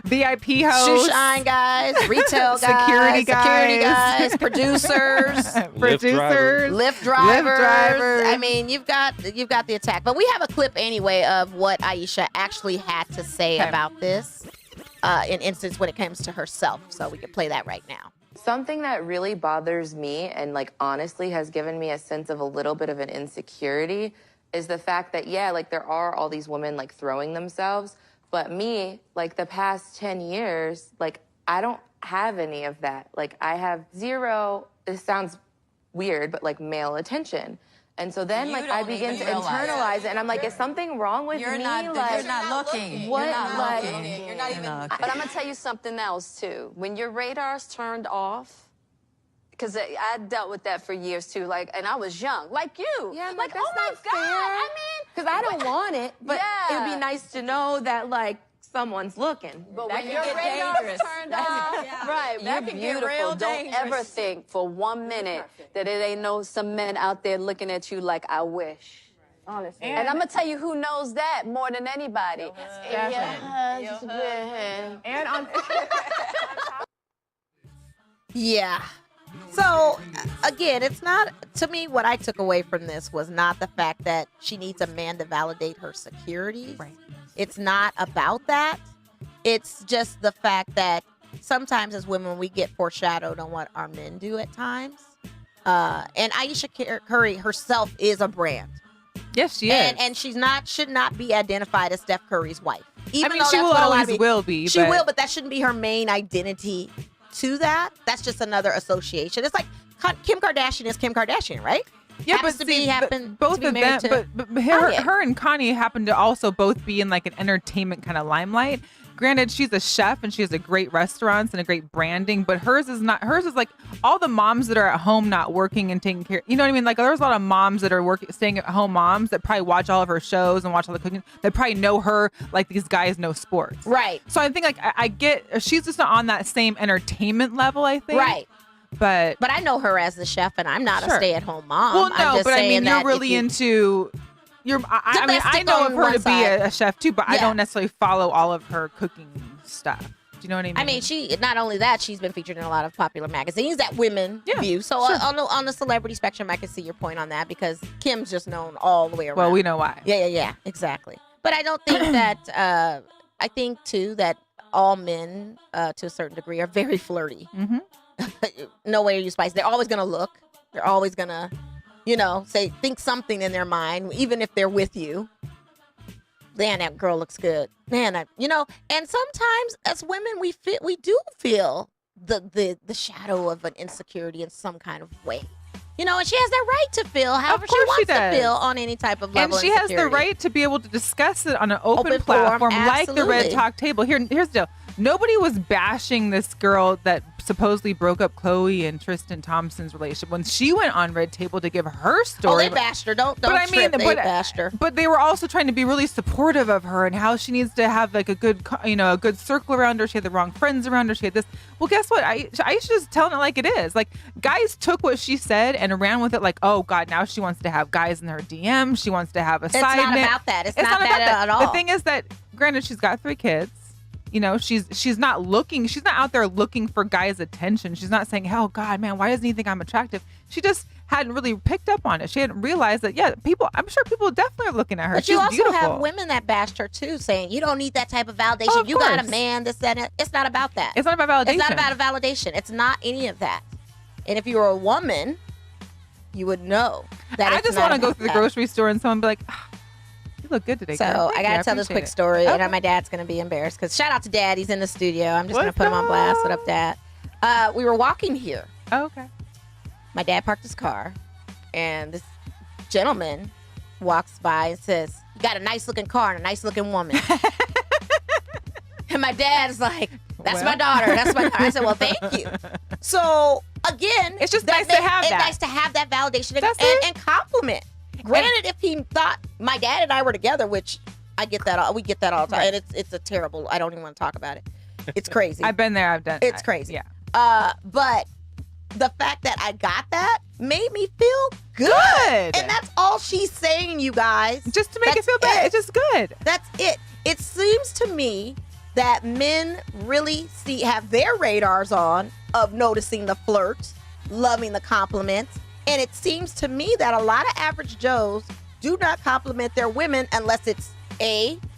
VIP hosts. Shoe shine guys, retail guys, Security guys. producers, Producers. Lyft drivers. drivers. I mean, you've got the attack. But we have a clip anyway of what Ayesha actually had to say Okay. about this in instance when it comes to herself. So we can play that right now. Something that really bothers me and like honestly has given me a sense of a little bit of an insecurity is the fact that, yeah, like there are all these women like throwing themselves, but me, like the past 10 years, like I don't have any of that. Like I have zero, this sounds weird, but like male attention. And so then like I begin to internalize it and I'm like, is something wrong with me? You're not looking. What? You're not Like, looking. You're not even. But I'm gonna tell you something else too. When your radar's turned off, because I dealt with that for years too. Like, and I was young, like you. Yeah, like that's oh my not God. fair. I mean, because I don't want it, but Yeah. it would be nice to know that like someone's looking. But That when could your get radar's dangerous. turned off, right? That You're could get beautiful. real Don't dangerous. ever think for 1 minute that it ain't some men out there looking at you like I wish. Honestly. And I'm gonna tell you who knows that more than anybody. Your husband. And on Yeah. So, again, it's not, to me, what I took away from this was not the fact that she needs a man to validate her securities. Right. It's not about that. It's just the fact that sometimes as women, we get foreshadowed on what our men do at times. And Ayesha Curry herself is a brand. Yes, she is. And she's not, should not be identified as Steph Curry's wife. Even I mean, though she that's will what a lot of always people- will be. She but will, but that shouldn't be her main identity to that. That's just another association. It's like Kim Kardashian is Kim Kardashian, right? Yeah, Happens but to be see, happen both to be of married them, to but her, Kanye. her and Kanye happen to also both be in like an entertainment kind of limelight. Granted, she's a chef and she has a great restaurants and a great branding, but hers is not. Hers is like all the moms that are at home not working and taking care. You know what I mean? Like there's a lot of moms that are working, staying at home moms that probably watch all of her shows and watch all the cooking. That probably know her like these guys know sports. Right. So I think like I get she's just not on that same entertainment level. I think. Right. But I know her as the chef, and I'm not Sure. a stay-at-home mom. well, I'm no, just but I saying mean, you're that really if you- into. I mean, I Domestic know of on her one to be side. a chef too, but I Yeah. don't necessarily follow all of her cooking stuff. Do you know what I mean? I mean, she not only that, she's been featured in a lot of popular magazines that women Yeah, view. So sure. on the celebrity spectrum, I can see your point on that because Kim's just known all the way around. well, we know why. Yeah, exactly. But I don't think that. I think too that all men, to a certain degree, are very flirty. Mm-hmm. No way are you spicy. They're always gonna look. They're always gonna, think something in their mind, even if they're with you. Man, that girl looks good. Man, and sometimes as women, we do feel the shadow of an insecurity in some kind of way. And she has that right to feel however she course she wants to does. feel on any type of And level. she of has the insecurity. right to be able to discuss it on an open Open forum, platform like the Red absolutely. Talk Table. Here's the deal. Nobody was bashing this girl that supposedly broke up Chloe and Tristan Thompson's relationship when she went on Red Table to give her Oh, story. they bashed her. Don't But I mean, trip. They bashed her. but they were also trying to be really supportive of her and how she needs to have like a good, a good circle around her. She had the wrong friends around her. She had this. Well, guess what? Ayesha's just telling it like it is. Like guys took what she said and ran with it. Like, oh God, now she wants to have guys in her DM. She wants to have a It's side. not knit. about that. It's not not about that at all. The thing is that, granted, she's got 3 kids. She's not looking. She's not out there looking for guys' attention. She's not saying, "Oh God, man, why doesn't he think I'm attractive?" She just hadn't really picked up on it. She hadn't realized that. Yeah, I'm sure people definitely are looking at her. But She's you also beautiful. have women that bashed her too, saying you don't need that type of validation. Oh, of you got a course. man, this, that, and that. It's not about that. It's not about validation. It's not about a validation. It's not any of that. And if you were a woman, you would know that. I it's just not want to go about to the that. grocery store and someone be like, "Ah, "You look good today." So girl. Thank I you. gotta tell this appreciate quick it." story, Okay. and my dad's gonna be embarrassed because shout out to Dad. He's in the studio. I'm just gonna What's put him on blast. up? What up, Dad? We were walking here. Oh, okay. My dad parked his car, and this gentleman walks by and says, "You got a nice looking car and a nice looking woman." And my dad's like, "That's my Well. daughter. That's my daughter." I said, "Well, thank you." So again, It's just nice to have it's that. nice to have that validation That's it. and compliment. Granted, if he thought my dad and I were together, which I get that, we get that all the time, Right. and it's a terrible. I don't even want to talk about it. It's crazy. I've been there. I've done. It's crazy. Yeah. But the fact that I got that made me feel good. Good. And that's all she's saying, you guys. Just to make it That's feel better. it. It's just good. That's it. It seems to me that men really have their radars on of noticing the flirt, loving the compliments. And it seems to me that a lot of average Joes do not compliment their women unless it's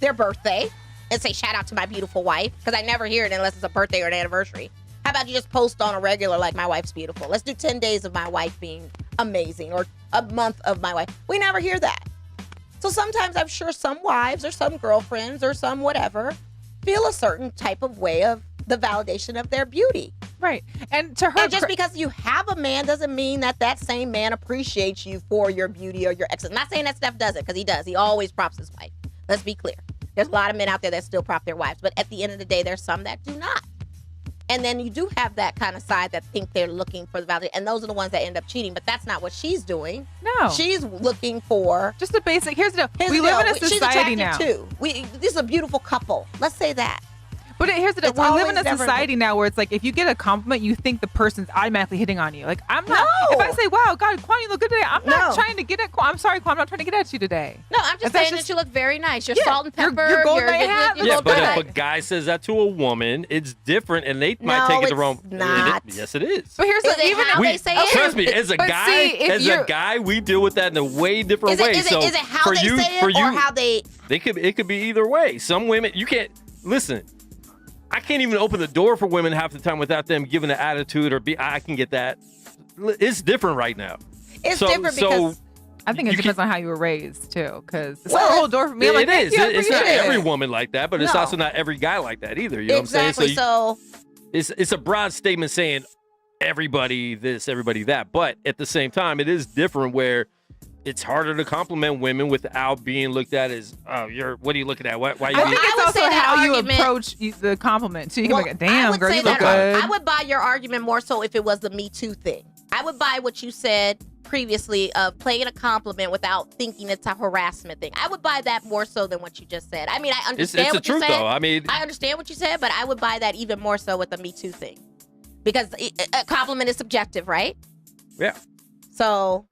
their birthday and say, shout out to my beautiful wife. Because I never hear it unless it's a birthday or an anniversary. How about you just post on a regular, like, my wife's beautiful. Let's do 10 days of my wife being amazing, or a month of my wife. We never hear that. So sometimes I'm sure some wives or some girlfriends or some whatever feel a certain type of way of the validation of their beauty. Right. And to her, And just because you have a man doesn't mean that that same man appreciates you for your beauty or your excellence. I'm not saying that Steph doesn't, because he does. He always props his wife. Let's be clear. There's a lot of men out there that still prop their wives, but at the end of the day, there's some that do not. And then you do have that kind of side that think they're looking for the validation, and those are the ones that end up cheating. But that's not what she's doing. No. She's looking for just a basic. Here's the deal. Here's We the live deal. in a society now. She's attractive too. This is a beautiful couple. Let's say that. But here's the deal. It's We live in always a never- society now where it's like, if you get a compliment, you think the person's automatically hitting on you. Like, I'm not. No. If I say, wow, God, Quan, you look good today, I'm not No. trying to get at Quan. I'm sorry, Quan, I'm not trying to get at you today. No, I'm just If that's saying just- that you look very nice. You're Yeah, salt and your- pepper. your gold night hat, you're Yeah, gold but night. if a guy says that to a woman, it's different, and they might No, take it the it's wrong. not. Yes, it is. But here's Is the it even how they say it? Trust me, as a But guy, see, if we deal with that in a way different Is way. it, so is it how for they you, say for it you, or how they... it could be either way. Some women, you can't listen. I can't even open the door for women half the time without them giving an attitude or I can get that. It's different right now. It's different because... I think it you depends on how you were raised too, because it's Well, not a whole door for me. I'm it like, is. yeah, It's not it is. every woman like that, but it's No. also not every guy like that either. You know Exactly. what I'm saying? So it's a broad statement saying everybody this, everybody that. But at the same time, it is different where it's harder to compliment women without being looked at as, oh, what are you looking at? Why you I think I it's would also say that how you argument- approach the compliment. So you can Well, be like, I damn, would girl, say you look that good. I would buy your argument more so if it was the Me Too thing. I would buy what you said previously of playing a compliment without thinking it's a harassment thing. I would buy that more so than what you just said. I mean, I It's understand the what you truth, said. though. I mean, I understand what you said, but I would buy that even more so with the Me Too thing. Because a compliment is subjective, right? yeah. So,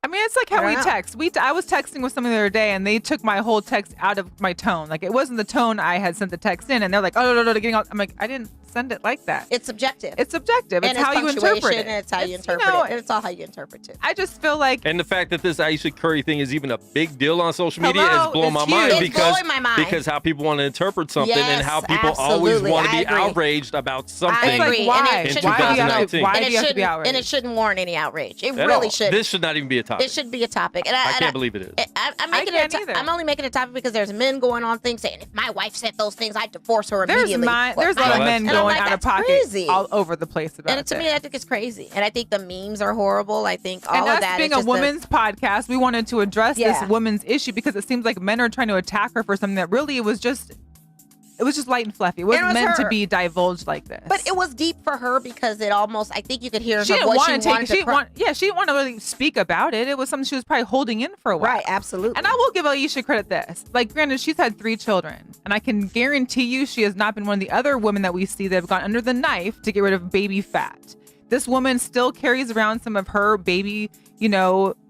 I mean, it's like how I we don't know. text. I was texting with somebody the other day, and they took my whole text out of my tone. Like, it wasn't the tone I had sent the text in, and they're like, oh, no, getting out. I'm like, I didn't send it like that. it's subjective. It's subjective. It's and how you interpret punctuation, it. and it's how you interpret know, it. And it's all how you interpret it. I just feel like And the fact that this Ayesha Curry thing is even a big deal on social media Hello, is blowing my it's mind huge. It's because blowing my mind. because how people want to interpret something and Yes, how people always absolutely. want to I be agree. outraged about something. I It's like, agree. why? And it In shouldn't Why do you have to, 2019. why and do it you have to be shouldn't- outraged? And it shouldn't warrant any outrage. It At really all. should. This should not even be a topic. It should be a topic. And I can't believe it is. I'm making it. can't either. I'm only making it a topic because there's men going on things saying, if my wife said those things, I'd divorce her immediately. There's a lot of Well, men and I'm going like, out of that's pocket crazy. all over the place about And it. to me, I think it's crazy. And I think the memes are horrible. I think all And of us that being is a just women's podcast, we wanted to address Yeah. this woman's issue because it seems like men are trying to attack her for something that really it was just light and fluffy. It wasn't was meant to her. be divulged like this. But it was deep for her because it almost, I think you could hear in she her didn't voice. want to take. She cry. didn't want to really speak about it. It was something she was probably holding in for a while. Right, absolutely. And I will give Ayesha credit this. Like, granted, she's had 3 children, and I can guarantee you she has not been one of the other women that we see that have gone under the knife to get rid of baby fat. This woman still carries around some of her baby,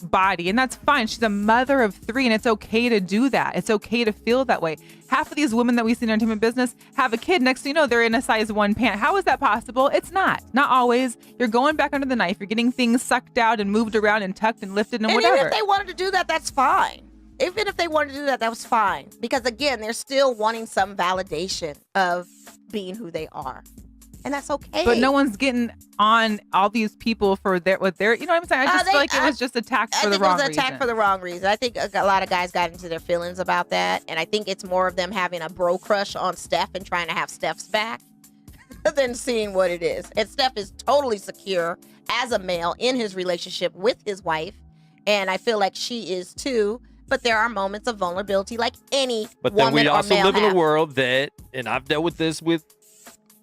body, and that's fine. She's a mother of 3, and it's okay to do that. It's okay to feel that way. Half of these women that we see in the entertainment business have a kid. Next thing you know, they're in a size 1 pant. How is that possible? It's not. Not always. You're going back under the knife. You're getting things sucked out and moved around and tucked and lifted and whatever. Even if they wanted to do that, that's fine. Even if they wanted to do that, that was fine. Because again, they're still wanting some validation of being who they are. And that's okay. But no one's getting on all these people for what they're, you know what I'm saying? I just feel like it was just attacked for the wrong reason. I think it was attacked for the wrong reason. I think a lot of guys got into their feelings about that. And I think it's more of them having a bro crush on Steph and trying to have Steph's back than seeing what it is. And Steph is totally secure as a male in his relationship with his wife. And I feel like she is too. But there are moments of vulnerability like any But then woman we or also male live in have. a world that, and I've dealt with this with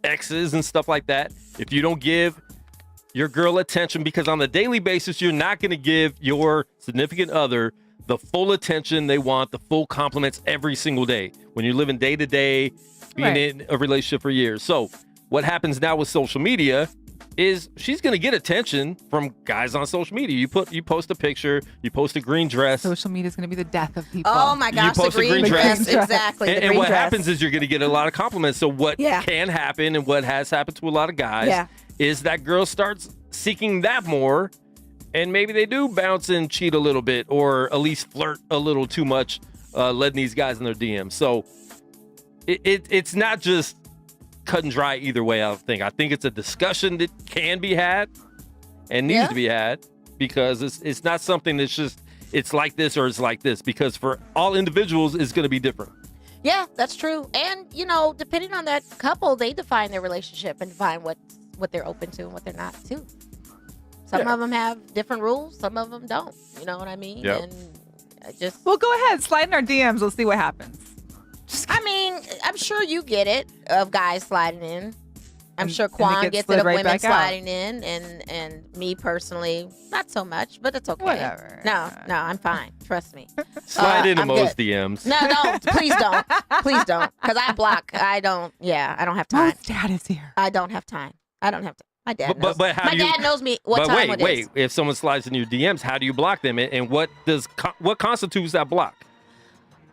exes and stuff like that. If you don't give your girl attention, because on a daily basis, you're not going to give your significant other the full attention they want, the full compliments every single day when you're living day to day, being Right. in a relationship for years. So what happens now with social media is she's going to get attention from guys on social media. You post a picture, you post a green dress. Social media is going to be the death of people. Oh my gosh, the post a green green dress. dress. Exactly. the And green what dress. happens is you're going to get a lot of compliments. So what Yeah. can happen and what has happened to a lot of guys Yeah. is that girl starts seeking that more, and maybe they do bounce and cheat a little bit, or at least flirt a little too much, letting these guys in their DMs. So it's not just cut and dry either way. I think it's a discussion that can be had and needs to be had, because it's not something that's just it's like this or it's like this, because for all individuals it's going to be different. Yeah, that's true. And, you know, depending on that couple, they define their relationship and define what they're open to and what they're not too. Some of them have different rules. Some of them don't. You know what I mean? Yep. And I just... Well, go ahead. Slide in our DMs. We'll see what happens. I mean, I'm sure you get it of guys sliding in. I'm sure and Quan it gets gets it slid of right women back out. sliding in, and me personally, not so much, but it's okay. Whatever. No, I'm fine. Trust me. Slide into I'm Mo's good. DMs. No, please don't. Please don't. Because I block. I don't have time. Mo's dad is here. I don't have time. My dad knows. But how My do you, dad knows me what but time it is. wait. If someone slides in your DMs, how do you block them? And what constitutes that block?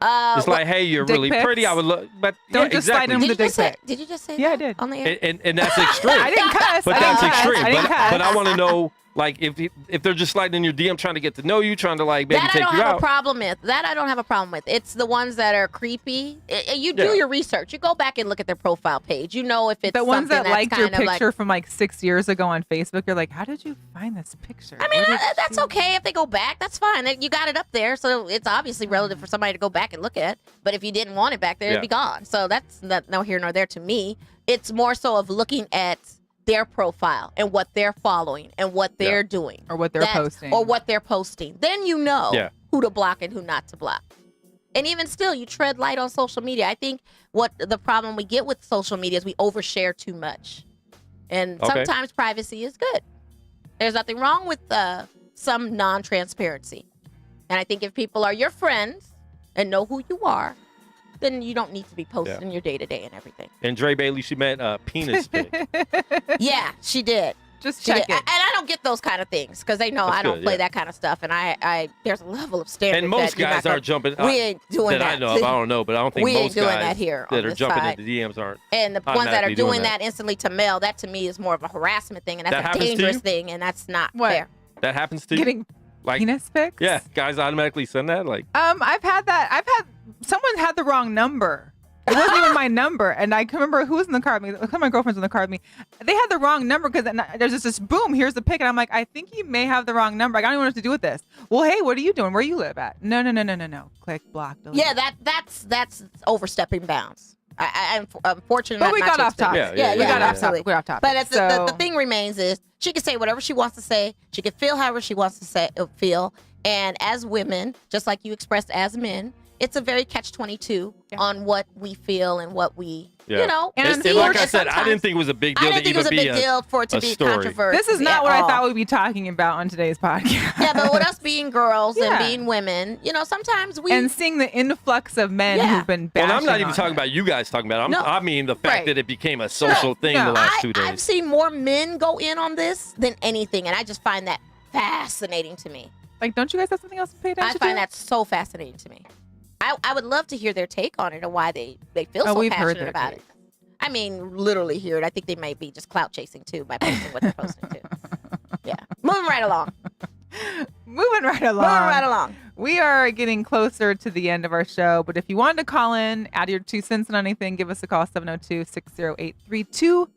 It's like, hey, you're dick really pics? pretty. I would look, but Don't just slide exactly. in with the dick pic. Did you just say Yeah, that? I did. On the air? And that's extreme. I didn't cuss. But I that's didn't cuss. extreme. I didn't cuss. But I want to know, like, if they're just sliding in your DM trying to get to know you, trying to like maybe That I take don't you have out. a problem with. That I don't have a problem with. It's the ones that are creepy. You do Yeah. your research. You go back and look at their profile page. You know if it's The ones something that liked your kind of picture from like 6 years ago on Facebook, you're like, how did you find this picture? I mean, Where did that's you- okay if they go back. That's fine. You got it up there, so it's obviously relative for somebody to go back and look at. But if you didn't want it back there, it'd be gone. So that's no here nor there to me. It's more so of looking at their profile and what they're following and what they're doing. Or what they're posting. Or what they're posting. Then you know Yeah. who to block and who not to block. And even still, you tread light on social media. I think what the problem we get with social media is we overshare too much. And Okay. sometimes privacy is good. There's nothing wrong with some non-transparency. And I think if people are your friends and know who you are, then you don't need to be posting your day-to-day and everything. And Dre Bailey, she meant penis pic. Yeah, she did. Just She check did. it. And I don't get those kind of things because they know That's I don't good, play yeah. that kind of stuff. And I there's a level of standard. And most that you're guys not aren't jumping. We ain't doing that I know of. I don't know, but I don't think We ain't most doing guys that here that on are this jumping side. into DMs aren't. And the ones that are automatically doing doing that instantly to Mel, that to me is more of a harassment thing, and That that's a happens to dangerous you? thing, and that's not What? fair. That happens to you. Getting like penis pics? yeah, guys automatically send that. Like I've had someone had the wrong number. It wasn't even my number, and I can remember who was in the car with me. Some of my girlfriends in the car with me. They had the wrong number because there's just this boom. Here's the pic, and I'm like, I think you may have the wrong number. I don't even know what to do with this. Well, hey, what are you doing? Where you live at? No. Click block. Delete. Yeah, that's overstepping bounds. I'm fortunate. But we not got to off topic. experience- Yeah, Yeah, we got off absolutely. topic. We're off topic. But So- the thing remains is she can say whatever she wants to say. She can feel however she wants to feel. And as women, just like you expressed as men, it's a very catch-22 on what we feel and what we, yeah. you know. And and feel. like I And said, I sometimes- didn't think it was a big I deal didn't to think it was even a be big deal for it to a be story. controversial. This is not at what I all. thought we'd be talking about on today's podcast. Yeah, but with us being girls Yeah. and being women, you know, sometimes we And seeing the influx of men Yeah. who've been Well, bashing I'm not even on talking it. about you guys talking about it. No. I mean the fact Right. that it became a social thing No. the last 2 days. I've seen more men go in on this than anything, and I just find that fascinating to me. Like, don't you guys have something else to pay attention I to? find that so fascinating to me. I would love to hear their take on it and why they feel so we've heard passionate their about take. it. I mean, literally hear it. I think they might be just clout chasing too by posting what they're posting too. Yeah, moving right along. Moving right along. Moving right along. We are getting closer to the end of our show, but if you wanted to call in, add your 2 cents on anything, give us a call, 702-608-3259.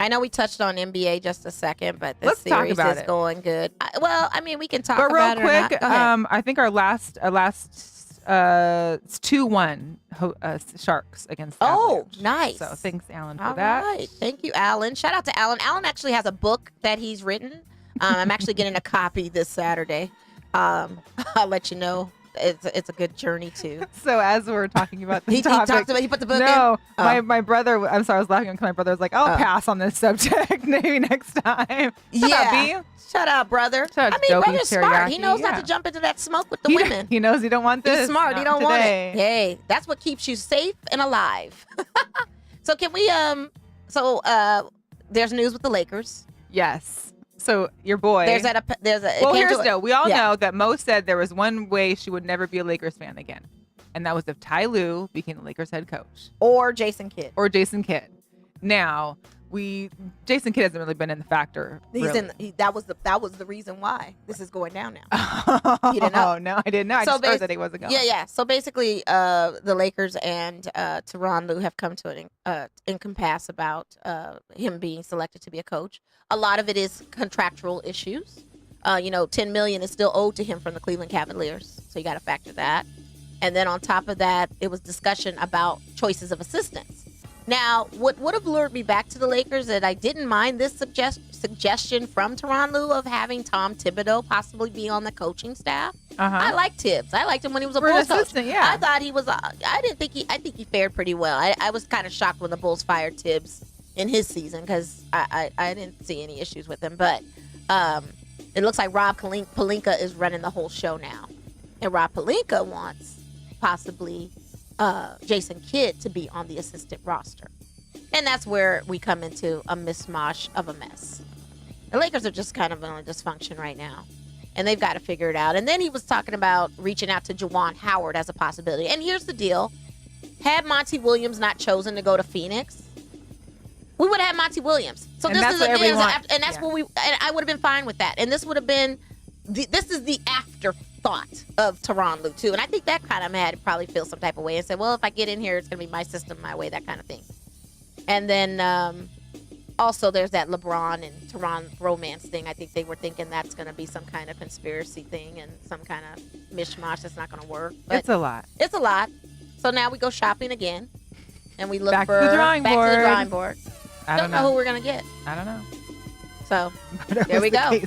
I know we touched on NBA just a second, but this Let's talk series about is it. going good. I mean, we can talk But real about it or quick, not. Go ahead. I think our last it's 2-1 Sharks against Oh, Avalanche. nice. So thanks, Alan, for All that. right. Thank you, Alan. Shout out to Alan. Alan actually has a book that he's written. I'm actually getting a copy this Saturday. I'll let you know. It's a good journey too. So as we're talking about the He topic, talked about. He put the book no, in. my brother. I'm sorry, I was laughing because my brother was like, "I'll pass on this subject. Maybe next time." Shut up, B. Shut up, brother. Shout out I to mean, Dopey brother's smart. He Teriyaki, knows not yeah. to jump into that smoke with the women. He knows you don't want this. He's smart. He Not don't today. want it. Hey, that's what keeps you safe and alive. So can we there's news with the Lakers. Yes. So your boy. There's a Well, here's no. We all Yeah. know that Mo said there was one way she would never be a Lakers fan again, and that was if Ty Lue became the Lakers head coach or Jason Kidd. or Jason Kidd. Now, Jason Kidd hasn't really been in the factor. That was the reason why this is going down now. You didn't know? Oh no, I didn't know. I just heard that he wasn't going. Yeah. So basically, the Lakers and Tyronn Lue have come to an impasse about him being selected to be a coach. A lot of it is contractual issues. $10 million is still owed to him from the Cleveland Cavaliers, so you got to factor that. And then on top of that, it was discussion about choices of assistants. Now, what would have lured me back to the Lakers that I didn't mind this suggestion from Tyronn Lue of having Tom Thibodeau possibly be on the coaching staff. I like Tibbs. I liked him when he was a Bulls coach. Yeah. I thought he was. I think he fared pretty well. I was kind of shocked when the Bulls fired Tibbs in his season because I didn't see any issues with him. But it looks like Rob Pelinka is running the whole show now, and Rob Pelinka wants possibly Jason Kidd to be on the assistant roster. And that's where we come into a mishmash of a mess. The Lakers are just kind of in a dysfunction right now. And they've got to figure it out. And then he was talking about reaching out to Juwan Howard as a possibility. And here's the deal. Had Monty Williams not chosen to go to Phoenix, we would have had Monty Williams. So this is and I would have been fine with that. And this would have been this is the afterthought of Tyronn Lue too. And I think that kind of had to probably feel some type of way and said, well, if I get in here, it's going to be my system, my way, that kind of thing. And then also there's that LeBron and Tyronn romance thing. I think they were thinking that's going to be some kind of conspiracy thing and some kind of mishmash that's not going to work. But it's a lot. It's a lot. So now we go shopping again and we look back for to the drawing board. I don't know who we're going to get. I don't know. So there we go.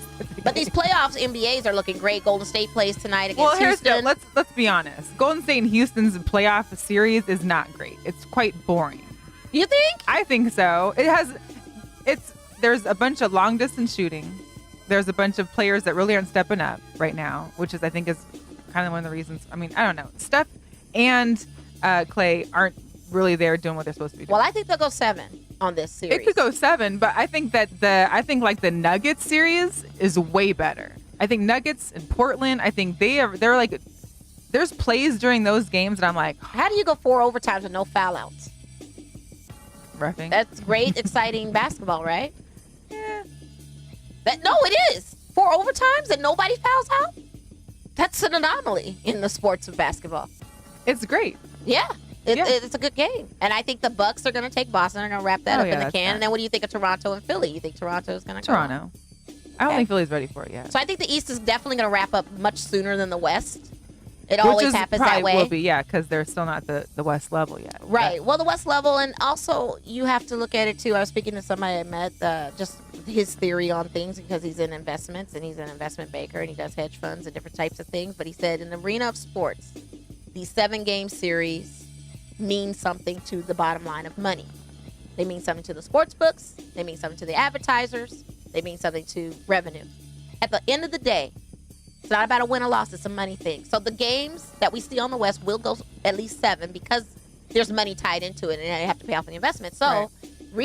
But these playoffs, NBAs are looking great. Golden State plays tonight against Houston. Let's be honest. Golden State and Houston's playoff series is not great. It's quite boring. You think? I think so. There's a bunch of long distance shooting. There's a bunch of players that really aren't stepping up right now, which is I think is kind of one of the reasons. I mean, I don't know. Steph and Clay aren't really there doing what they're supposed to be doing. Well, I think they'll go 7 on this series. It could go 7, but I think that the Nuggets series is way better. I think Nuggets in Portland, I think they're like, there's plays during those games and I'm like, how do you go 4 overtimes with no foul outs? Reffing. That's great, exciting basketball, right? Yeah. No, it is. 4 overtimes and nobody fouls out? That's an anomaly in the sports of basketball. It's great. Yeah. It's a good game. And I think the Bucks are going to take Boston. They're going to wrap that up in the can. And then what do you think of Toronto and Philly? You think Toronto's going to go? Toronto. I don't think Philly's ready for it yet. So I think the East is definitely going to wrap up much sooner than the West. It always happens that way. Will be, yeah, because they're still not the West level yet. Right. Well, the West level, and also you have to look at it too. I was speaking to somebody I met, just his theory on things because he's in investments and he's an investment banker and he does hedge funds and different types of things. But he said in the arena of sports, these 7-game series mean something to the bottom line of money. They mean something to the sports books. They mean something to the advertisers. They mean something to revenue. At the end of the day, it's not about a win or loss. It's a money thing. So the games that we see on the West will go at least 7 because there's money tied into it and they have to pay off the investment. So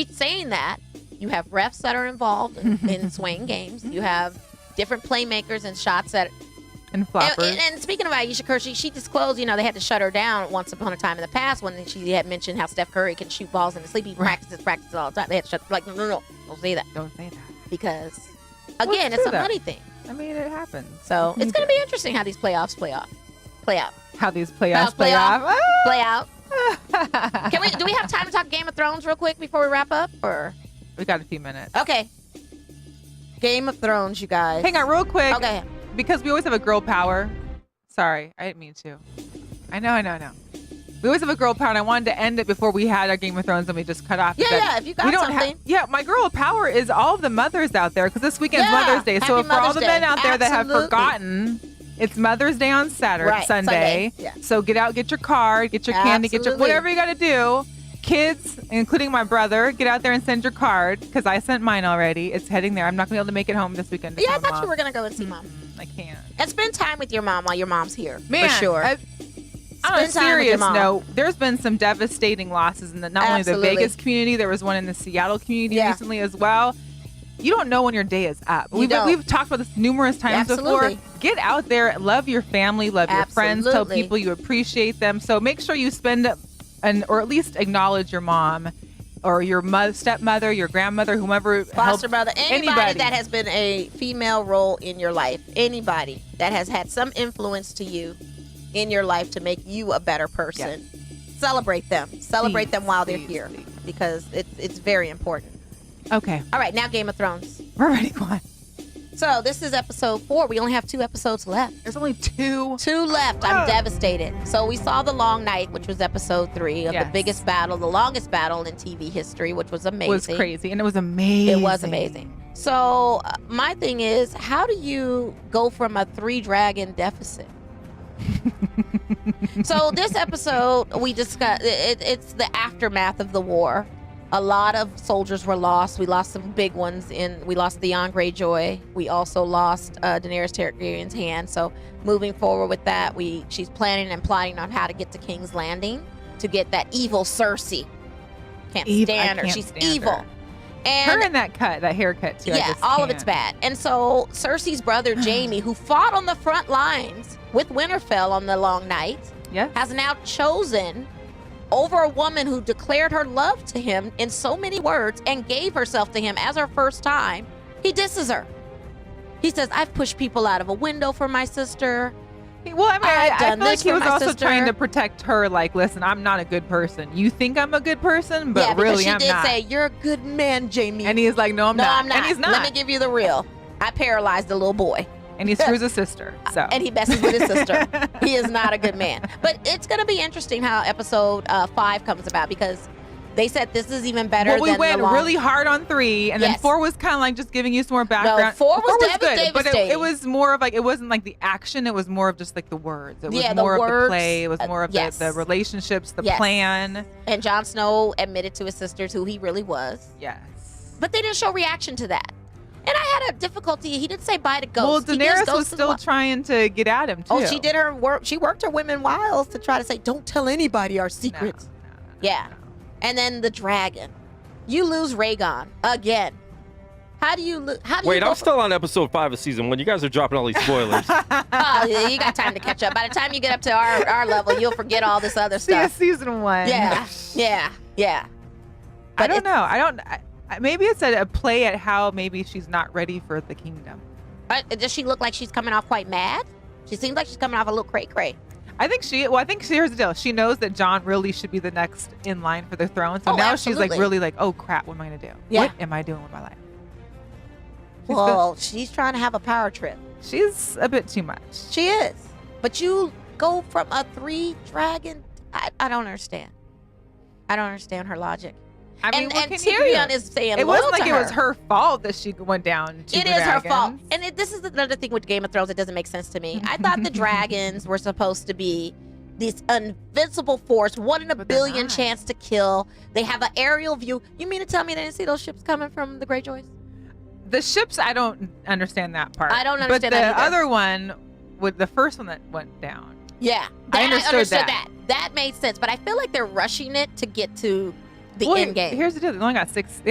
saying that, you have refs that are involved in swing games. You have different playmakers and shots that and floppers. And speaking of Ayesha Kerr, she disclosed, they had to shut her down once upon a time in the past when she had mentioned how Steph Curry can shoot balls in his sleep. He practices all the time. They had to shut, no, don't say that. Don't say that. Because, again, it's a money thing. I mean, it happens. So it's going to be interesting how these playoffs play out. How these playoffs play out. Play out. Do we have time to talk Game of Thrones real quick before we wrap up? Or we got a few minutes. Okay. Game of Thrones, you guys. Hang on real quick. Okay. Because we always have a girl power. Sorry, I didn't mean to. I know. We always have a girl power, and I wanted to end it before we had our Game of Thrones, and we just cut off. Yeah, if you got something. My girl power is all of the mothers out there, because this weekend's Mother's Day. So for all the men out there that have forgotten, it's Mother's Day on Sunday. Yeah. So get out, get your card, get your candy, get your whatever you got to do. Kids, including my brother, get out there and send your card, because I sent mine already. It's heading there. I'm not going to be able to make it home this weekend. Yeah, I thought you were going to go and see Mom. I can't. And spend time with your mom while your mom's here. Man, for sure. On a serious note, there's been some devastating losses in not only the Vegas community, there was one in the Seattle community recently as well. You don't know when your day is up. We've talked about this numerous times before. Get out there, love your family, love your friends, tell people you appreciate them. So make sure you spend or at least acknowledge your mom or your stepmother, your grandmother, whomever, foster mother, anybody anybody that has been a female role in your life, anybody that has had some influence to you in your life to make you a better person. Yes. Celebrate them. Celebrate them while they're please, here please. because it's very important. Okay, All right, now Game of Thrones. we're ready. Go on. So this is episode 4. We only have 2 episodes left. There's only 2. 2 left. I'm devastated. So we saw The Long Night, which was episode 3 of the Yes. biggest battle, the longest battle in TV history, which was amazing. Was crazy, and it was amazing. It was amazing. So my thing is, how do you go from a 3-dragon deficit? So this episode, we discussed, it's the aftermath of the war. A lot of soldiers were lost. We lost some big ones. We lost Theon Greyjoy. We also lost Daenerys Targaryen's hand. So moving forward with that, she's planning and plotting on how to get to King's Landing to get that evil Cersei. Can't stand her. She's evil. And Her in that haircut too. I yeah, just all of can't. it's bad. And so Cersei's brother Jaime, who fought on the front lines with Winterfell on the Long Night, Yes. has now chosen over a woman who declared her love to him in so many words and gave herself to him as her first time. He disses her. He says, I've pushed people out of a window for my sister. Well, I mean, I I've feel done like this he for was my also sister. trying to protect her. Like, listen, I'm not a good person. You think I'm a good person, but yeah, because really she I'm did not. say, you're a good man, Jaime. And he's like, no, I'm no, not. I'm not. And he's not. Let me give you the real. I paralyzed the little boy. And he screws his sister. So. And he messes with his sister. He is not a good man. But it's going to be interesting how episode 5 comes about because they said this is even better Well, we than went the long... really hard on 3, and then Yes. 4 was kind of like just giving you some more background. 4 was good, but devastating. it was more of like, it wasn't like the action, it was more of just like the words. It was Yeah, the more of the words, play, it was more of yes. the relationships, the Yes. plan. And Jon Snow admitted to his sisters who he really was. Yes. But they didn't show reaction to that. And I had a difficulty. He didn't say bye to Ghost. Well, He gives Daenerys Ghost was his still wa- trying to get at him too. Oh, she did her work. She worked her women wiles to try to say, don't tell anybody our secrets. Yeah. And then the dragon. You lose Rhaegon again. How do you lose? Wait, I'm still on episode 5 of season 1. You guys are dropping all these spoilers. Oh, yeah, you got time to catch up. By the time you get up to our level, you'll forget all this other See, stuff. season 1. Yeah. I But don't know. Maybe it's a play at how maybe she's not ready for the kingdom. Does she look like she's coming off quite mad? She seems like she's coming off a little cray-cray. I think here's the deal. She knows that Jon really should be the next in line for the throne. So Oh, now she's like absolutely. really like, oh crap, what am I gonna do? Yeah. What am I doing with my life? Well, she's trying to have a power trip. She's a bit too much. She is. But you go from a 3-dragon. I don't understand. I don't understand her logic. I mean, and what and can you Tyrion do? is saying It loyal wasn't like to it was her fault that she went down to It the is her fault. dragons. And this is another thing with Game of Thrones that doesn't make sense to me. I thought the dragons were supposed to be this invincible force, 1 in a But they're billion not. chance to kill. They have an aerial view. You mean to tell me they didn't see those ships coming from the Greyjoys? The ships, I don't understand that part. I don't understand But that the either. other one, with the first one that went down. Yeah. I That understood that. That made sense. But I feel like they're rushing it to get to the Well, end game. Here's the deal. They only got 6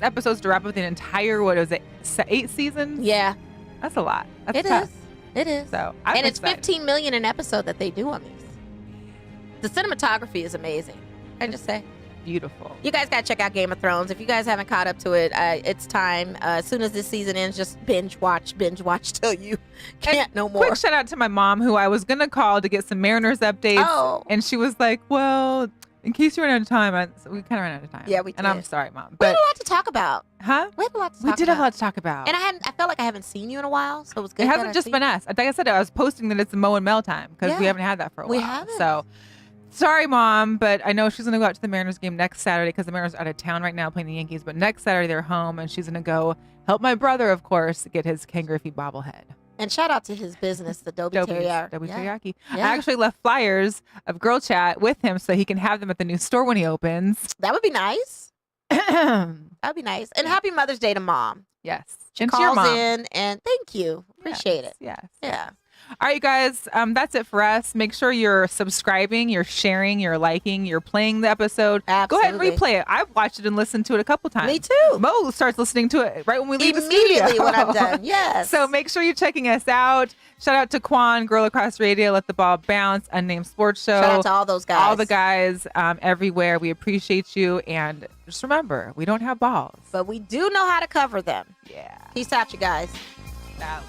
episodes to wrap up the entire, what was it, 8 seasons? Yeah. That's a lot. That's It tough. is. It is. So, I'm and it's excited. 15 million an episode that they do on these. The cinematography is amazing. I just say. Beautiful. You guys gotta check out Game of Thrones. If you guys haven't caught up to it, it's time. As soon as this season ends, just binge watch till you can't no more. Quick shout out to my mom, who I was gonna call to get some Mariners updates, Oh. and she was like, "Well, in case you run out of time," so we kind of ran out of time. Yeah, we And I'm did. sorry, mom, We but had a lot to talk about. huh? We had a lot to talk We did have a about. lot to talk about. And I felt like I haven't seen you in a while, so it was good. It that hasn't I just see been you. us. Like I said, I was posting that it's Mo and Mel time because we Yeah. haven't had that for a We while. haven't. So sorry, mom, but I know she's gonna go out to the Mariners game next Saturday because the Mariners are out of town right now playing the Yankees. But next Saturday they're home, and she's gonna go help my brother, of course, get his Ken Griffey bobblehead. And shout out to his business, the Dobie Teriyaki. Dobie Yeah. Teriyaki. Yeah. I actually left flyers of Girl Chat with him so he can have them at the new store when he opens. That would be nice. That'd be nice. And happy Mother's Day to Mom. Yes. She And to your calls mom. in and thank you. Appreciate it. Yes. Yeah. All right, you guys, that's it for us. Make sure you're subscribing, you're sharing, you're liking, you're playing the episode. Go ahead and Absolutely. replay it. I've watched it and listened to it a couple times. Me too. Mo starts listening to it right when we leave the Immediately studio. when I'm done. Yes. So make sure you're checking us out. Shout out to Quan, Girl Across Radio, Let the Ball Bounce, Unnamed Sports Show. Shout out to all those guys. All the guys everywhere. We appreciate you. And just remember, we don't have balls. But we do know how to cover them. Yeah. Peace out, you guys. Wow.